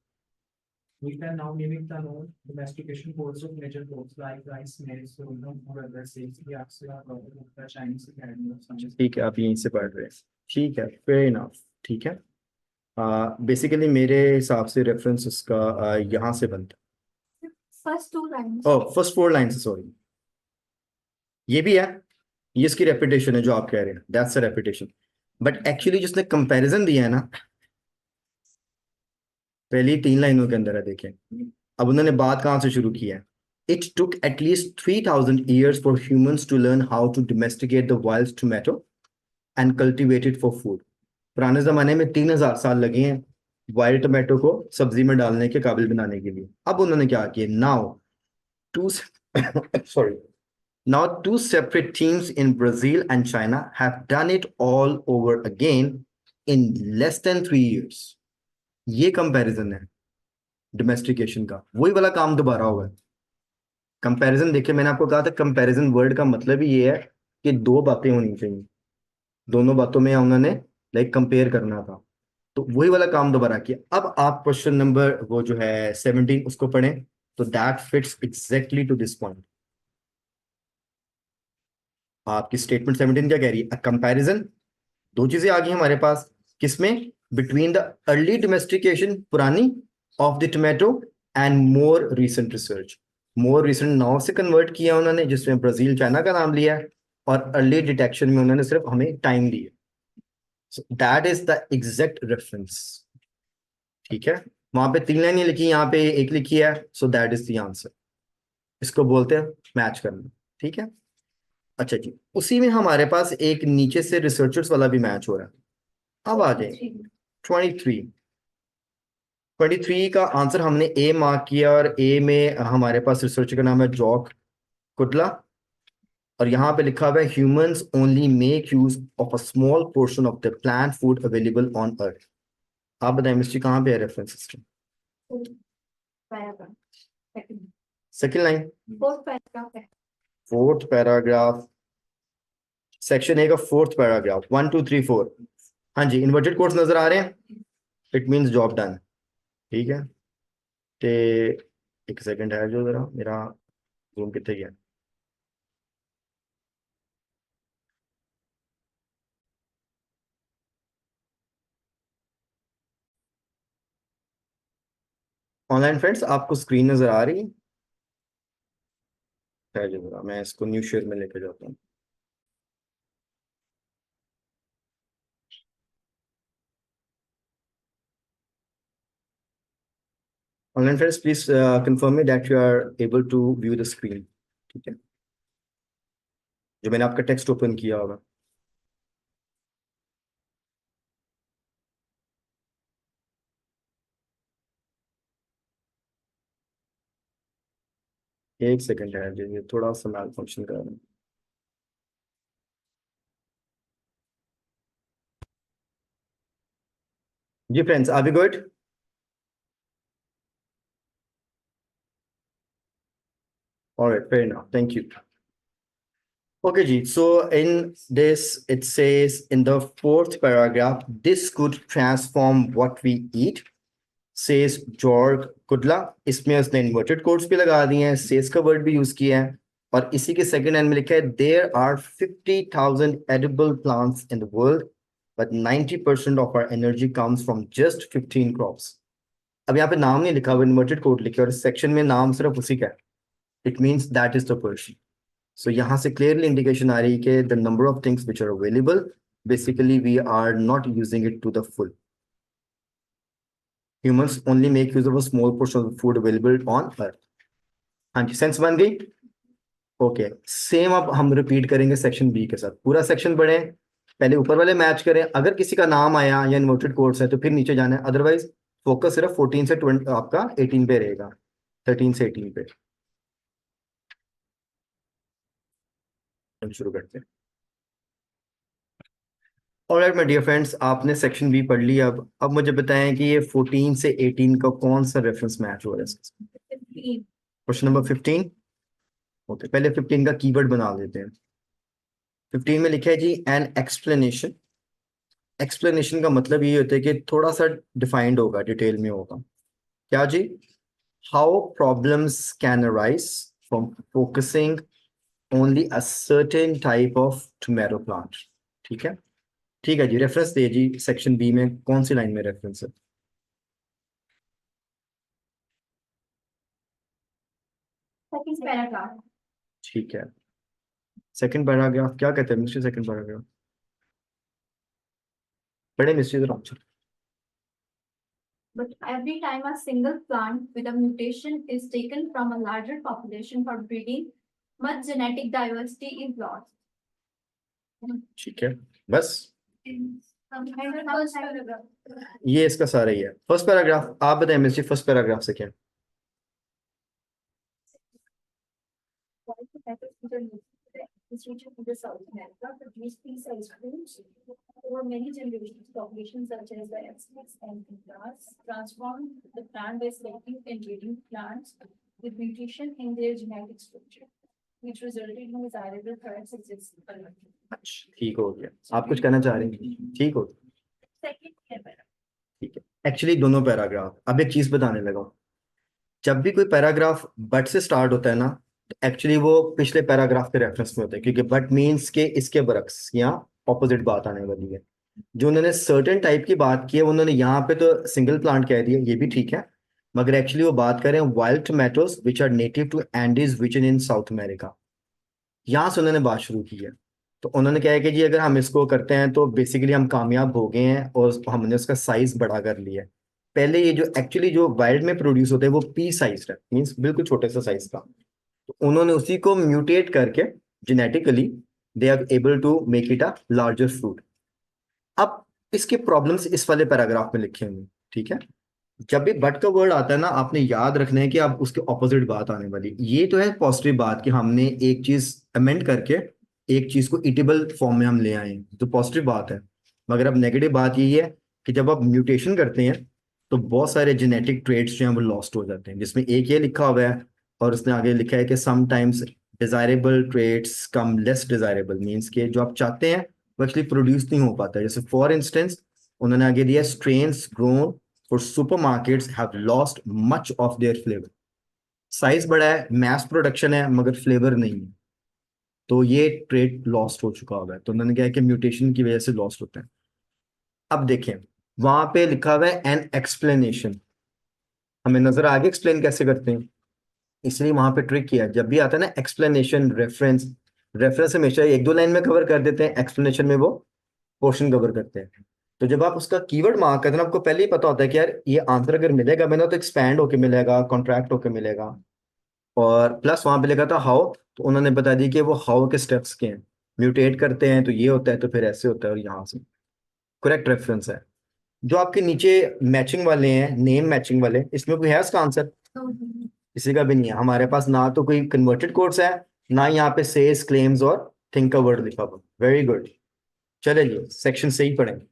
We can now mimic the known domestication codes of major crops like rice, maize, sorghum, or other seeds. The Axia problem of the Chinese Academy of Science. ठीक है, आप यहीं से पढ़ रहे हैं, ठीक है, फेयर इनफ, ठीक है। बेसिकली मेरे हिसाब से रेफरेंस उसका यहाँ से बनता First two lines. है, फर्स्ट 4 लाइंस, सॉरी, ये भी है, ये इसकी रेपिटेशन है जो आप कह रहे हैं, that's a repetition, but actually जिसने कंपैरिजन दिया है ना पहली 3 लाइनों के अंदर है, देखें अब उन्होंने बात कहाँ से शुरू की है। It took at least 3000 years for humans to learn how to domesticate the wild tomato and cultivate it for food. पुराने जमाने में 3000 साल लगे हैं वाइल्ड टोमेटो को सब्जी में डालने के काबिल बनाने के लिए। अब उन्होंने क्या किया, now two sorry now two separate teams in Brazil and China have done it all over again in less than 3 years। ये कंपैरिजन है डोमेस्टिकेशन का, वही वाला काम दोबारा हुआ है। कंपैरिजन देखिए, मैंने आपको कहा था कंपैरिजन वर्ड का मतलब ही ये है कि दो बातें होनी चाहिए, दोनों बातों में उन्होंने लाइक कंपेयर करना था, तो वही वाला काम दोबारा किया। अब आप क्वेश्चन नंबर वो जो है 17 उसको पढ़ें, तो that fits exactly to this point. आपकी स्टेटमेंट 17 क्या कह रही है? अ कंपैरिजन, दो चीजें आ गई हमारे पास, किसमें? बिटवीन द अर्ली डोमेस्टिकेशन पुरानी of the tomato and more recent research. More recent now से कन्वर्ट किया उन्होंने जिसमें ब्राजील चाइना का नाम लिया है, और अर्ली डिटेक्शन में उन्होंने सिर्फ हमें टाइम दिया। That is the exact reference. ठीक है, वहां पे 3 लाइनें लिखी, यहाँ पे एक लिखी है, सो दैट इज द आंसर। इसको बोलते हैं मैच करना। ठीक है, अच्छा जी, उसी में हमारे पास एक नीचे से रिसर्चर्स वाला भी मैच हो रहा है। अब आ जाए 23। 23 का आंसर हमने ए मार्क किया, और ए में हमारे पास रिसर्चर का नाम है जॉक कुडला, और यहाँ पे लिखा हुआ है humans only make use of a small portion of the plant food available on earth. आप बताएं मिस्टर, कहाँ पे है reference system? paragraph. Second. Second line, Fourth paragraph है. फोर्थ पैराग्राफ, सेक्शन ए का फोर्थ पैराग्राफ, 1 2 3 4। हाँ जी, इन्वर्टेड कोट्स नजर आ रहे हैं, इट मीन्स जॉब डन। ठीक है, ते एक सेकंड है जो, जरा मेरा जूम कितने गया। ऑनलाइन फ्रेंड्स, आपको स्क्रीन नजर आ रही है जो, जरा मैं इसको न्यू शेयर में लेके जाता हूँ। Online friends, please confirm me that you are able to view the screen. ठीक है, जो मैंने आपका टेक्स्ट ओपन किया होगा। एक सेकंड है जी, ये थोड़ा सा मैल फंक्शन कर रहा है। जी friends, are we good? Alright, fair enough, thank you. Okay, Ji. So in this, it says in the fourth paragraph, this could transform what we eat, says George Kudla. इसमें उसने inverted quotes भी लगा दिए हैं, says का word भी यूज किया है, और इसी के सेकंड एंड में लिखा है there are 50,000 edible plants in the world, but 90% of our energy comes from just 15 crops. अब यहाँ पे नाम नहीं लिखा हुआ, inverted quote लिखे, और सेक्शन में नाम सिर्फ उसी का है। It means that is the person. So यहाँ से clearly indication आ रही है कि the number of things which are available, basically we are not using it to the full. Humans only make use of a small portion of the food available on earth. हाँ जी, सेंस बन गई? ओके, सेम अब हम रिपीट करेंगे सेक्शन बी के साथ। पूरा सेक्शन पढ़ें, पहले ऊपर वाले मैच करें, अगर किसी का नाम आया या इन्वर्टेड कोट्स है तो फिर नीचे जाना है, अदरवाइज फोकस सिर्फ 14 से 20 आपका 18 पे रहेगा, 13 से 18 पे। शुरू करते हैं। ऑलराइट माय डियर फ्रेंड्स, आपने सेक्शन बी पढ़ लिया। अब मुझे बताएं कि ये 14 से 18 का कौन सा रेफरेंस मैच हो रहा है? 15. Question number 15। ओके, पहले 15 का कीवर्ड बना देते हैं। 15 में लिखा है जी एन एक्सप्लेनेशन। एक्सप्लेनेशन का मतलब ये होता है कि थोड़ा सा डिफाइंड होगा, डिटेल में होगा। क्या जी? How problems can arise from focusing only a certain type of tomato plant. ठीक है, ठीक है जी। रेफरेंस दे जी, सेक्शन बी में कौन सी लाइन में रेफरेंस है? Second paragraph. ठीक है, सेकंड पैराग्राफ क्या कहते हैं मिस्टर? सेकंड पैराग्राफ बड़े mister option. But every time a single plant with a mutation is taken from a larger population for breeding, much genetic diversity is lost. ठीक है, बस First paragraph. ये इसका सारा ही है। फर्स्ट पैराग्राफ आप बताएं मिस्टर, फर्स्ट पैराग्राफ से क्या? This region of the South America produced pea-sized fruits over many generations. Populations such as the Aztecs and Incas transformed the plant by selecting and breeding plants with mutation in their genetic structure, which resulted in desirable products existing. ठीक हो गया, आप कुछ कहना चाह रहे हैं? ठीक हो, Second paragraph. ठीक है। एक्चुअली दोनों पैराग्राफ, अब एक चीज बताने लगा हूं। जब भी कोई पैराग्राफ बट से स्टार्ट होता है ना, एक्चुअली वो पिछले पैराग्राफ के रेफरेंस में होता है, क्योंकि बट मीन्स के इसके बरक्स यहाँ ऑपोजिट बात आने वाली है। जो उन्होंने सर्टेन टाइप की बात की है, उन्होंने यहाँ पे तो सिंगल प्लांट कह दिया, ये भी ठीक है, मगर एक्चुअली वो बात कर रहे हैं wild tomatoes which are native to Andes region in South America. यहाँ से उन्होंने बात शुरू की है। तो उन्होंने कहा है कि जी अगर हम इसको करते हैं तो बेसिकली हम कामयाब हो गए हैं और हमने उसका साइज बड़ा कर लिया है। पहले ये जो एक्चुअली जो वाइल्ड में प्रोड्यूस होता है वो पी साइज है, मीन्स बिल्कुल छोटे सा साइज का, तो उन्होंने उसी को म्यूटेट करके genetically they are able to make it a larger fruit. अब इसके प्रॉब्लम्स इस वाले पैराग्राफ में लिखे हुए हैं, ठीक है। जब भी बट का वर्ड आता है ना, आपने याद रखना है कि आप उसके ऑपोजिट बात आने वाली, ये तो है पॉजिटिव बात कि हमने एक चीज अमेंड करके एक चीज को इटेबल फॉर्म में हम ले आए हैं, तो पॉजिटिव बात है। मगर अब नेगेटिव बात यही है कि जब आप म्यूटेशन करते हैं तो बहुत सारे जेनेटिक ट्रेट्स जो हैं वो लॉस्ट हो जाते हैं, जिसमें एक ये लिखा हुआ है और उसने आगे लिखा है कि समटाइम्स डिजायरेबल ट्रेट्स कम लेस डिजायरेबल, मीन्स के जो आप चाहते हैं वो एक्चुअली प्रोड्यूस नहीं हो पाता है। जैसे फॉर इंस्टेंस उन्होंने आगे दिया strains grown for supermarkets have lost much of their flavour. Size बड़ा है, मैस प्रोडक्शन है, मगर फ्लेवर नहीं है, तो ये ट्रेड लॉस्ट हो चुका होगा। तो उन्होंने कहा कि म्यूटेशन की वजह से लॉस्ट होता है। अब देखें वहां पे लिखा हुआ है एन एक्सप्लेनेशन, हमें नजर आगे एक्सप्लेन कैसे करते हैं, इसलिए वहां पे ट्रिक किया है। जब भी आता है ना एक्सप्लेनेशन रेफरेंस, रेफरेंस हमेशा एक दो लाइन में कवर कर देते हैं, एक्सप्लेनेशन में वो पोर्शन कवर करते हैं। तो जब आप उसका कीवर्ड मार्क करते हैं ना, आपको पहले ही पता होता है कि यार ये आंसर अगर मिलेगा मैंने तो एक्सपैंड होके मिलेगा, कॉन्ट्रैक्ट होके मिलेगा। और प्लस वहां पे लिखा था हाउ, तो उन्होंने बता दी कि वो हाउ के स्टेप्स के हैं, म्यूटेट करते हैं तो ये होता है, तो फिर ऐसे होता है, और यहाँ से करेक्ट रेफरेंस है। जो आपके नीचे मैचिंग वाले हैं, नेम मैचिंग वाले, इसमें कोई है इसका आंसर? किसी का भी नहीं है हमारे पास, ना तो कोई कन्वर्टेड कोड्स है, ना यहाँ पे सेज क्लेम्स और थिंक का वर्ड लिखा हुआ। वेरी गुड, चले जी सेक्शन से ही पढ़ेंगे।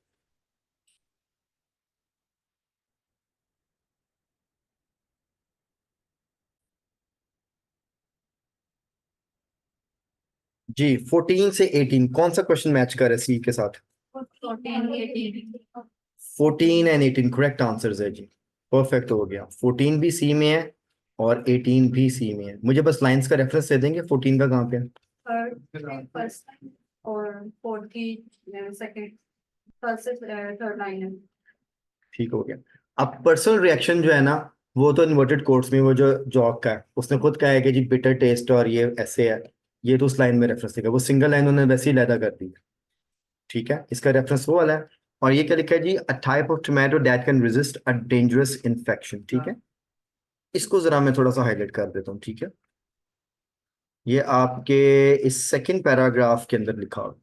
जी 14 से 18 कौन सा क्वेश्चन मैच कर रहा है सी के साथ? 14 एंड 18 करेक्ट आंसर्स है जी, परफेक्ट हो गया। 14 भी सी में है और 18 भी सी में है। मुझे बस लाइंस का रेफरेंस दे देंगे, 14 का कहाँ पे है? थर्ड फर्स्ट और फोर्थ की सेकंड, फर्स्ट से थर्ड लाइन है। ठीक हो गया। अब पर्सनल रिएक्शन जो है ना, वो तो इन्वर्टेड कोट्स में, वो जो जॉक का है उसने खुद कहा है कि जी बिटर टेस्ट और ये ऐसे है, ये तो उस लाइन में रेफरेंस देगा, वो सिंगल लाइन उन्होंने वैसे ही लैदा कर दी है, ठीक है। इसका रेफरेंस वो वाला है। और ये क्या लिखा है जी, a type of tomato that can resist a dangerous infection, ठीक है। इसको जरा मैं थोड़ा सा हाईलाइट कर देता हूँ, ठीक है। ये आपके इस सेकंड पैराग्राफ के अंदर लिखा हुआ है,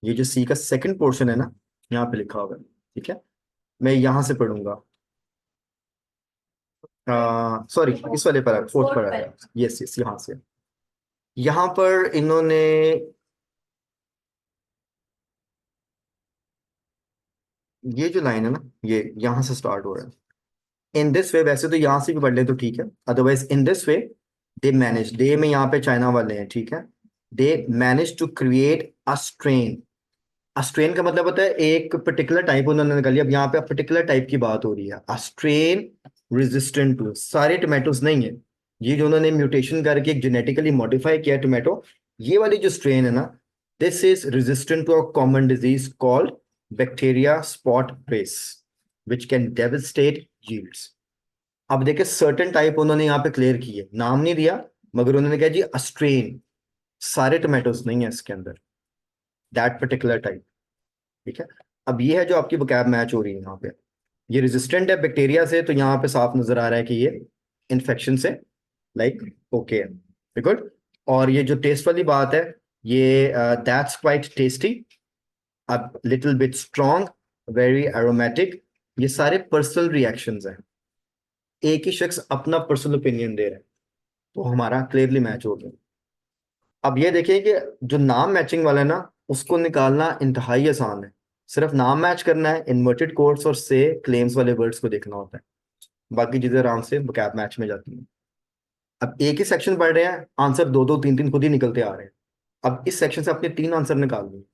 ये जो सी का सेकंड पोर्शन है ना, यहाँ पे लिखा हुआ है, ठीक है। मैं यहाँ से पढ़ूंगा, सॉरी इस वाले paragraph, fourth paragraph, yes yes, यहाँ से। यहाँ पर इन्होंने ये जो लाइन है ना, ये यहाँ से स्टार्ट हो रहा है, इन दिस वे, वैसे तो यहाँ से भी पढ़ ले तो ठीक है, otherwise in this way they manage, they में यहाँ पे चाइना वाले हैं, ठीक है। They manage to create a strain, a strain का मतलब होता है एक पर्टिकुलर टाइप उन्होंने निकाली। अब यहाँ पे पर्टिकुलर टाइप की बात हो रही है, अस्ट्रेन रेजिस्टेंट टू, सारे टोमेटोज नहीं है, ये जो उन्होंने म्यूटेशन करके एक जेनेटिकली मॉडिफाई किया टोमेटो, ये वाली जो स्ट्रेन है ना, this is resistant to a common disease called bacteria spot race which can devastate yields. अब देखिए सर्टेन टाइप उन्होंने यहाँ पे क्लियर की है, नाम नहीं दिया, मगर उन्होंने कहा जी अस्ट्रेन, सारे टोमेटोज नहीं है इसके अंदर, दैट पर्टिकुलर टाइप, ठीक है। अब ये है जो आपकी वोकैब मैच हो रही है यहाँ पे, ये रेजिस्टेंट है बैक्टीरिया से, तो यहाँ पे साफ नजर आ रहा है कि ये इन्फेक्शन से लाइक ओके है, गुड। और ये जो टेस्ट वाली बात है, ये दैट्स क्वाइट टेस्टी, अब little bit strong, very aromatic, ये सारे पर्सनल रिएक्शंस हैं, एक ही शख्स अपना पर्सनल ओपिनियन दे रहा है, तो हमारा क्लियरली मैच हो गया। अब ये देखिए कि जो नाम मैचिंग वाला है ना, उसको निकालना इंतहाई आसान है, सिर्फ नाम मैच करना है, इन्वर्टेड कोट्स और से क्लेम्स वाले वर्ड्स को देखना होता है, बाकी चीजें आराम से वोकैब मैच में जाती हैं। अब एक ही सेक्शन पढ़ रहे हैं, आंसर दो दो तीन तीन खुद ही निकलते आ रहे हैं। अब इस सेक्शन से अपने तीन आंसर निकाल लिए,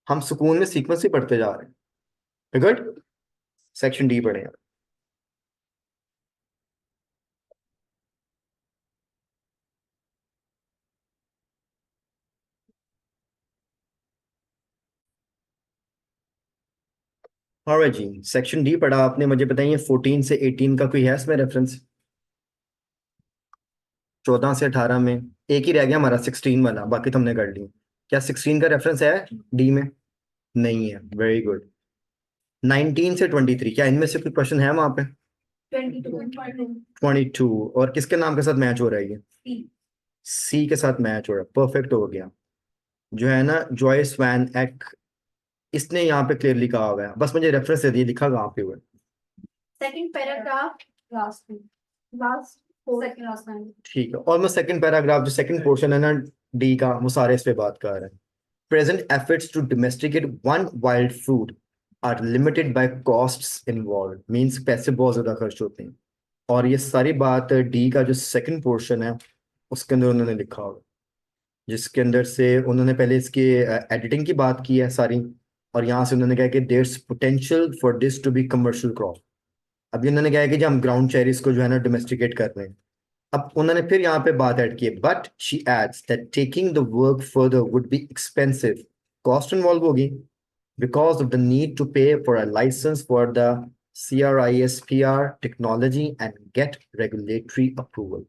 हम सुकून में सीक्वेंस ही पढ़ते जा रहे हैं, गुड। सेक्शन डी पढ़े हैं। और जी सेक्शन डी पढ़ा आपने, मुझे बताइए 14 से 18 का कोई है इसमें रेफरेंस? 14 से 18 में एक ही रह गया हमारा 16 वाला, बाकी तो हमने कर ली। क्या 16 का रेफरेंस है डी में? नहीं है, वेरी गुड। 19 से 23, क्या इनमें से कोई क्वेश्चन है वहां पे? 22, और किसके नाम के साथ मैच हो रहा है ये? सी के साथ मैच हो रहा है, परफेक्ट हो गया। जो है ना जॉयस वैन एक, इसने यहाँ पे क्लियरली कहा हुआ है, बस मुझे रेफरेंस दे दिए, लिखा कहाँ पे हुआ है? Second paragraph, last one. Last, second last line. ठीक है, ऑलमोस्ट सेकंड पैराग्राफ, जो सेकंड पोर्शन है ना डी का, वो सारे इस पे बात कर रहे हैं। Present efforts to domesticate one wild fruit are limited by costs involve, means पैसे बहुत ज्यादा खर्च होते हैं। और ये सारी बात डी का जो सेकंड पोर्शन है उसके अंदर उन्होंने लिखा हुआ है, जिसके अंदर से उन्होंने पहले इसकी एडिटिंग की बात की है सारी, और यहाँ से उन्होंने कहा कि there's potential for this to be commercial crop. अभी उन्होंने कहा है कि जो हम ग्राउंड चेरीज को जो है ना डोमेस्टिकेट कर रहे हैं। अब उन्होंने फिर यहाँ पे बात ऐड की है, but she adds that taking the work further would be expensive, cost involve होगी because of the need to pay for a licence for the CRISPR technology and get regulatory approval.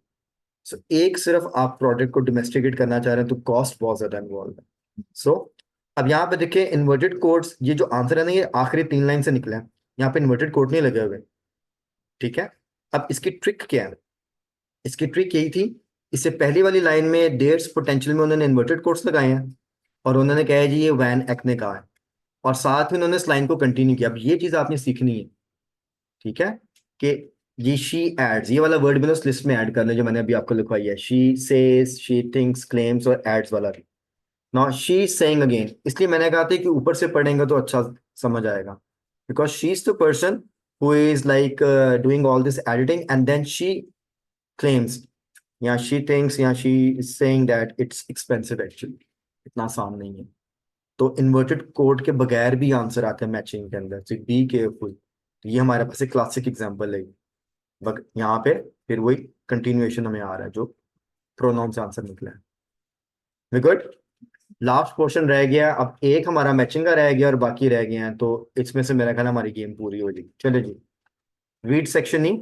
So एक सिर्फ आप प्रोडक्ट को डोमेस्टिकेट करना चाह रहे हैं तो कॉस्ट बहुत ज्यादा इन्वॉल्व है। सो अब यहाँ पे देखिए इन्वर्टेड कोट्स, ये जो आंसर है ना ये आखिरी 3 लाइन से निकला है, यहाँ पे इन्वर्टेड कोट नहीं लगे हुए, ठीक है। अब इसकी ट्रिक क्या है? इसकी ट्रिक यही थी, इससे पहली वाली लाइन में देयर्स पोटेंशियल में उन्होंने इन्वर्टेड कोट्स लगाए हैं, और उन्होंने कहा है जी ये वैन एक ने कहा है, और साथ में उन्होंने इस लाइन को कंटिन्यू किया। अब ये चीज आपने सीखनी है, ठीक है, कि ये शी एड्स, ये वाला वर्ड भी ना उस लिस्ट में ऐड कर ले जो मैंने अभी आपको लिखवाई है, she says, she thinks, claims और एड्स वाला भी। नाउ शी सेइंग अगेन, इसलिए मैंने कहा था कि ऊपर से पढ़ेंगे तो अच्छा समझ आएगा, because she is the person who is like doing all this editing and then she claims, या she thinks, या she is saying that it's expensive actually, इतना आसान नहीं है। तो इन्वर्टेड कोड के बगैर भी आंसर आते हैं मैचिंग के अंदर, so बी केयरफुल। ये हमारे पास एक क्लासिक एग्जांपल है, बट यहाँ पे फिर वही कंटिन्यूएशन हमें आ रहा है जो प्रोनाउन से आंसर निकला है। वी गुड, लास्ट पोर्शन रह गया, अब एक हमारा मैचिंग का रह गया और बाकी रह गए हैं, तो इसमें से मेरा ख्याल है हमारी गेम पूरी हो जाएगी। चलो जी, रीड सेक्शन ही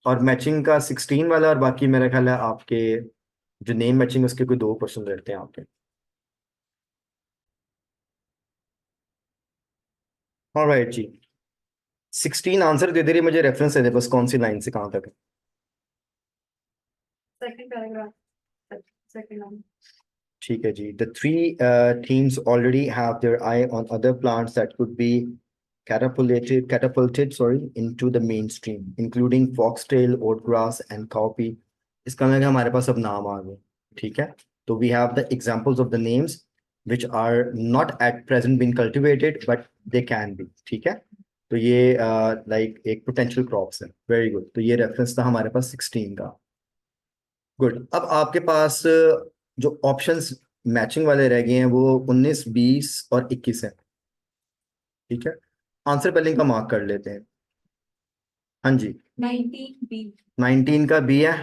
और मैचिंग का 16 वाला, और बाकी मेरा ख्याल है आपके जो नेम मैचिंग उसके कोई 2 क्वेश्चन रहते हैं आपके। ऑलराइट जी, 16 आंसर दे दे रही, मुझे रेफरेंस दे दे बस कौन सी लाइन से कहाँ तक है। Second paragraph, second line. ठीक है जी, the three teams already have their eye on other plants that could be catapulted into the mainstream, including foxtail, oatgrass and cowpea। इसका मतलब हमारे पास अब नाम आ गए, ठीक है। तो we have the examples of the names which are not at present being cultivated but they can be, ठीक है। तो ये लाइक एक पोटेंशियल क्रॉप्स है। वेरी गुड, तो ये रेफरेंस था हमारे पास 16 का। गुड, अब आपके पास जो ऑप्शंस मैचिंग वाले रह गए हैं वो 19, 20 और 21 है, ठीक है। आंसर पहले इनका मार्क कर लेते हैं। हाँ जी, 19B. 19 का बी है,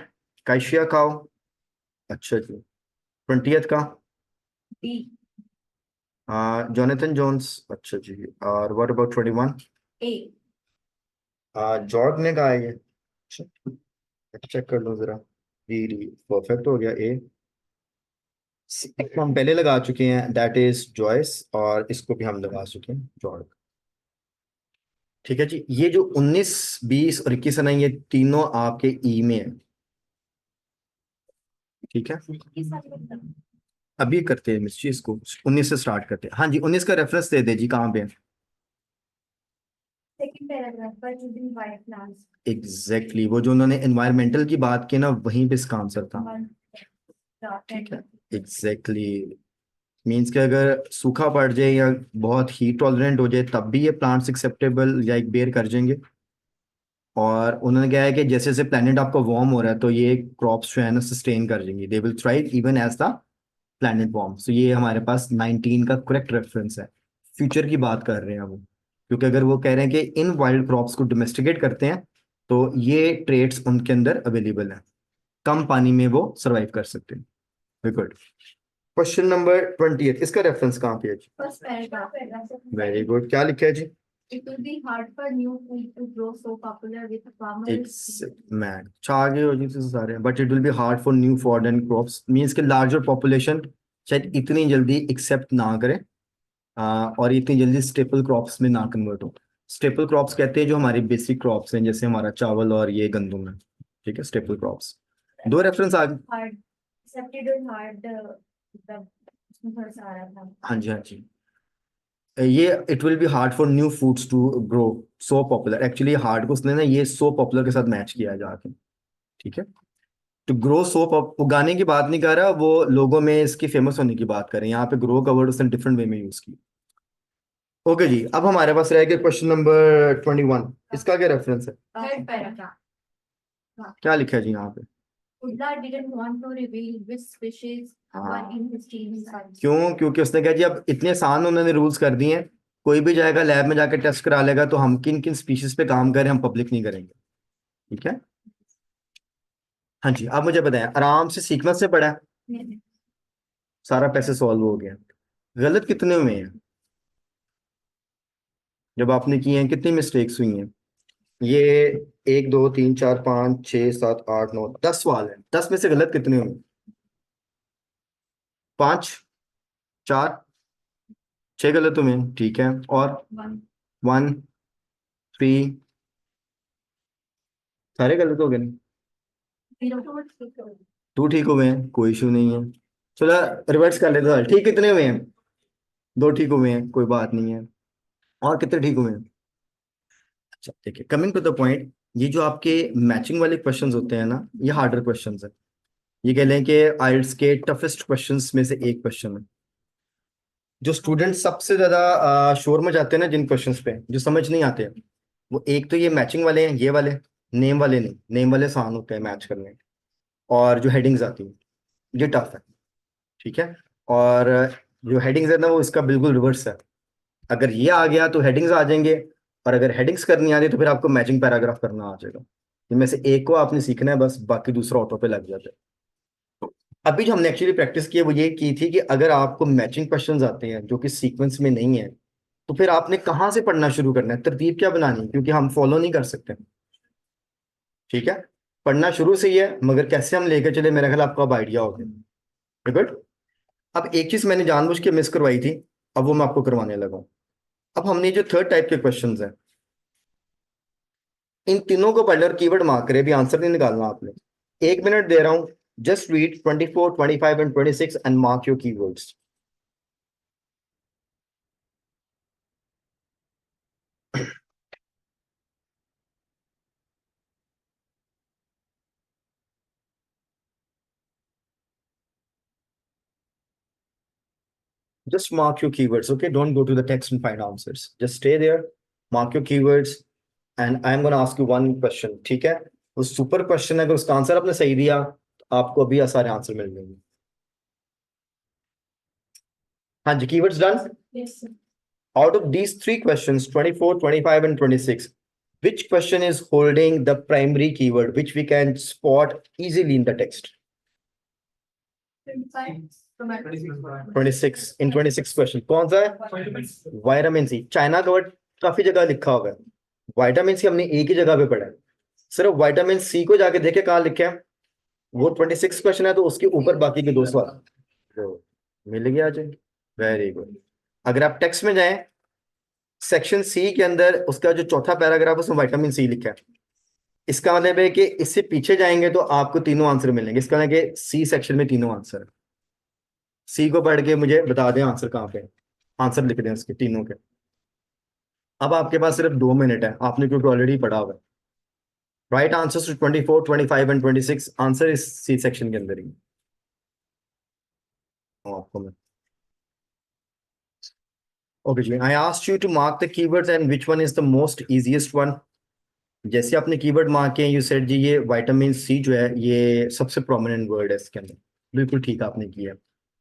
काइशिया काओ। अच्छा जी, 20th का B. Jonathan Jones. अच्छा जी, और व्हाट अबाउट 21? A. जॉर्ज ने कहा है ये, चेक कर लो जरा। डी परफेक्ट हो गया। ए इसको हम पहले लगा चुके हैं, दैट इज जॉयस, और इसको भी हम लगा चुके हैं, जॉर्ज। ठीक है जी, ये जो 19, 20 और 21 है ना, ये तीनों आपके ई में है, ठीक है। अभी करते हैं मिस जी इसको, 19 से स्टार्ट करते हैं। हाँ जी, 19 का रेफरेंस दे दे जी, कहाँ पे है? Second paragraph, by choosing white plants. Exactly वो जो उन्होंने एनवायरमेंटल की बात की ना, वहीं पे इसका आंसर था। ठीक है, एग्जैक्टली मीन्स कि अगर सूखा पड़ जाए या बहुत हीट टॉलरेंट हो जाए तब भी ये प्लांट्स एक्सेप्टेबल या एक बेयर कर जाएंगे। और उन्होंने कहा है कि जैसे जैसे प्लेनेट आपका वार्म हो रहा है तो ये क्रॉप्स जो है ना सस्टेन कर जाएंगी, they will thrive even as the planet warm. So ये हमारे पास 19 का करेक्ट रेफरेंस है। फ्यूचर की बात कर रहे हैं वो, क्योंकि अगर वो कह रहे हैं कि इन वाइल्ड क्रॉप्स को डोमेस्टिकेट करते हैं तो ये ट्रेड्स उनके अंदर अवेलेबल हैं, कम पानी में वो सर्वाइव कर सकते हैं। Very good. क्वेश्चन नंबर 20, इसका रेफरेंस कहाँ पे है जी? First paragraph. वेरी गुड, क्या लिखा है जी? It will be hard for new food to grow so popular with farmers. It's mad, आगे हो जी से सारे, but it will be hard for new foreign crops, means के लार्जर पॉपुलेशन शायद इतनी जल्दी एक्सेप्ट ना करे और इतनी जल्दी स्टेपल क्रॉप्स में ना कन्वर्ट हो। स्टेपल क्रॉप्स कहते हैं जो हमारी बेसिक क्रॉप्स हैं, जैसे हमारा चावल और ये गंदुम है, ठीक है, स्टेपल क्रॉप्स। दो रेफरेंस आ गए। हार्ड एक्सेप्टेड हार्ड मतलब उसमें थोड़ा सा आ रहा था। हाँ जी, हाँ जी। ये it will be hard for new foods to grow so popular, actually hard को उसने ना ये सो पॉपुलर के साथ मैच किया है जाके, ठीक है। तो ग्रो सोप उगाने की बात नहीं कर रहा वो, लोगों में इसकी फेमस होने की बात कर रहे हैं। यहाँ पे ग्रो का वर्ड उसने डिफरेंट वे में यूज की। ओके जी, अब हमारे पास रह गया क्वेश्चन नंबर 21। इसका क्या रेफरेंस है, थर्ड पैराग्राफ। क्या लिखा है जी यहाँ पे? Udlar didn't want to reveal which species were in his team size. क्यों? क्योंकि उसने कहा जी अब इतने आसान उन्होंने रूल्स कर दिए हैं, कोई भी जाएगा लैब में जाकर टेस्ट करा लेगा, तो हम किन किन स्पीशीज पे काम करें, हम पब्लिक नहीं करेंगे, ठीक है। हाँ जी, अब मुझे बताएं, आराम से सीक्वेंस से पढ़ा है, सारा पैसे सॉल्व हो गया। गलत कितने हुए हैं जब आपने किए हैं, कितनी मिस्टेक्स हुई हैं? ये 1 2 3 4 5 6 7 8 9 10 सवाल है, 10 में से गलत कितने हुए? 5, 4, 6 गलत हुए हैं, ठीक है। और One. 1, 3 सारे गलत हो गए नहीं? Zero. 2 ठीक हुए हैं, कोई इशू नहीं है। चलो रिवर्स कर लेते हैं, ठीक कितने हुए हैं? 2 ठीक हुए हैं, कोई बात नहीं है। और कितने ठीक हुए हैं? अच्छा ठीक है, कमिंग टू द पॉइंट, ये जो आपके मैचिंग वाले क्वेश्चंस होते हैं ना, ये हार्डर क्वेश्चंस है। ये कह लें कि आइल्स के टफेस्ट क्वेश्चंस में से एक क्वेश्चन है। जो स्टूडेंट सबसे ज्यादा शोर में जाते हैं ना जिन क्वेश्चंस पे, जो समझ नहीं आते, वो एक तो ये मैचिंग वाले हैं, ये वाले, नेम वाले नहीं, नेम वाले आसान होते हैं मैच करने, और जो हेडिंग्स आती हैं ये टफ है, ठीक है। और जो हेडिंग्स है ना वो इसका बिल्कुल रिवर्स है। अगर ये आ गया तो हेडिंग्स आ जाएंगे, और अगर हेडिंग्स करनी आ रही तो फिर आपको मैचिंग पैराग्राफ करना आ जाएगा। इनमें से एक को आपने सीखना है बस, बाकी दूसरा ऑटो पे लग जाता है। अभी जो हमने एक्चुअली प्रैक्टिस की है वो ये की थी कि अगर आपको मैचिंग क्वेश्चंस आते हैं जो कि सीक्वेंस में नहीं है, तो फिर आपने कहाँ से पढ़ना शुरू करना है, तरतीब क्या बनानी है, क्योंकि हम फॉलो नहीं कर सकते, ठीक है। पढ़ना शुरू से ही है, मगर कैसे हम लेकर चले, मेरा ख्याल आपको अब आइडिया हो गया, गुड। अब एक चीज मैंने जानबूझ के मिस करवाई थी, अब वो मैं आपको करवाने लगा हूं। अब हमने जो थर्ड टाइप के क्वेश्चंस हैं, इन तीनों को पढ़ ले और कीवर्ड मार्क करे, भी आंसर नहीं निकालना आपने। 1 मिनट दे रहा हूं, just read 24, 25 and 26 and mark your keywords. Just mark your keywords, okay? Don't go to the text and find answers. Just stay there, mark your keywords, and I'm going to ask you one question, ठीक है? वो सुपर क्वेश्चन है, अगर उसका आंसर आपने सही दिया तो आपको अभी सारे आंसर मिल जाएंगे। हाँ जी, keywords done? Yes, sir. Out of these three questions, 24, 25, and 26, which question is holding the primary keyword, which we can spot easily in the text? 25. Tomato. 26, in 26 question, कौन सा है? Vitamin C. चाइना का वर्ड काफी जगह लिखा होगा, विटामिन सी हमने एक ही जगह पे पढ़ा है। सिर्फ विटामिन सी को जाके देखे कहाँ लिखे हैं, वो 26 क्वेश्चन है, तो उसके ऊपर बाकी के 2 सवाल तो मिल गया आज। Very good. अगर आप टेक्स्ट में जाएं, सेक्शन सी के अंदर उसका जो चौथा पैराग्राफ उसमें विटामिन सी लिखा है। इसका मतलब है कि इससे पीछे जाएंगे तो आपको तीनों आंसर मिलेंगे। इसका मतलब कि सी सेक्शन में तीनों आंसर है। सी को पढ़ के मुझे बता दें आंसर कहाँ पे, आंसर लिख दें उसके तीनों के। अब आपके पास सिर्फ 2 मिनट है, आपने क्योंकि ऑलरेडी पढ़ा हुआ है। Right answer to 24, 25 and 26, answer इस सी सेक्शन के अंदर ही। आपको मैं ओके जी, I asked you to mark the keywords and which one is the most easiest one. जैसे आपने कीवर्ड मार्क किए, यू सेड जी ये विटामिन सी जो है ये सबसे प्रोमिनेंट वर्ड है इसके अंदर। बिल्कुल ठीक आपने किया,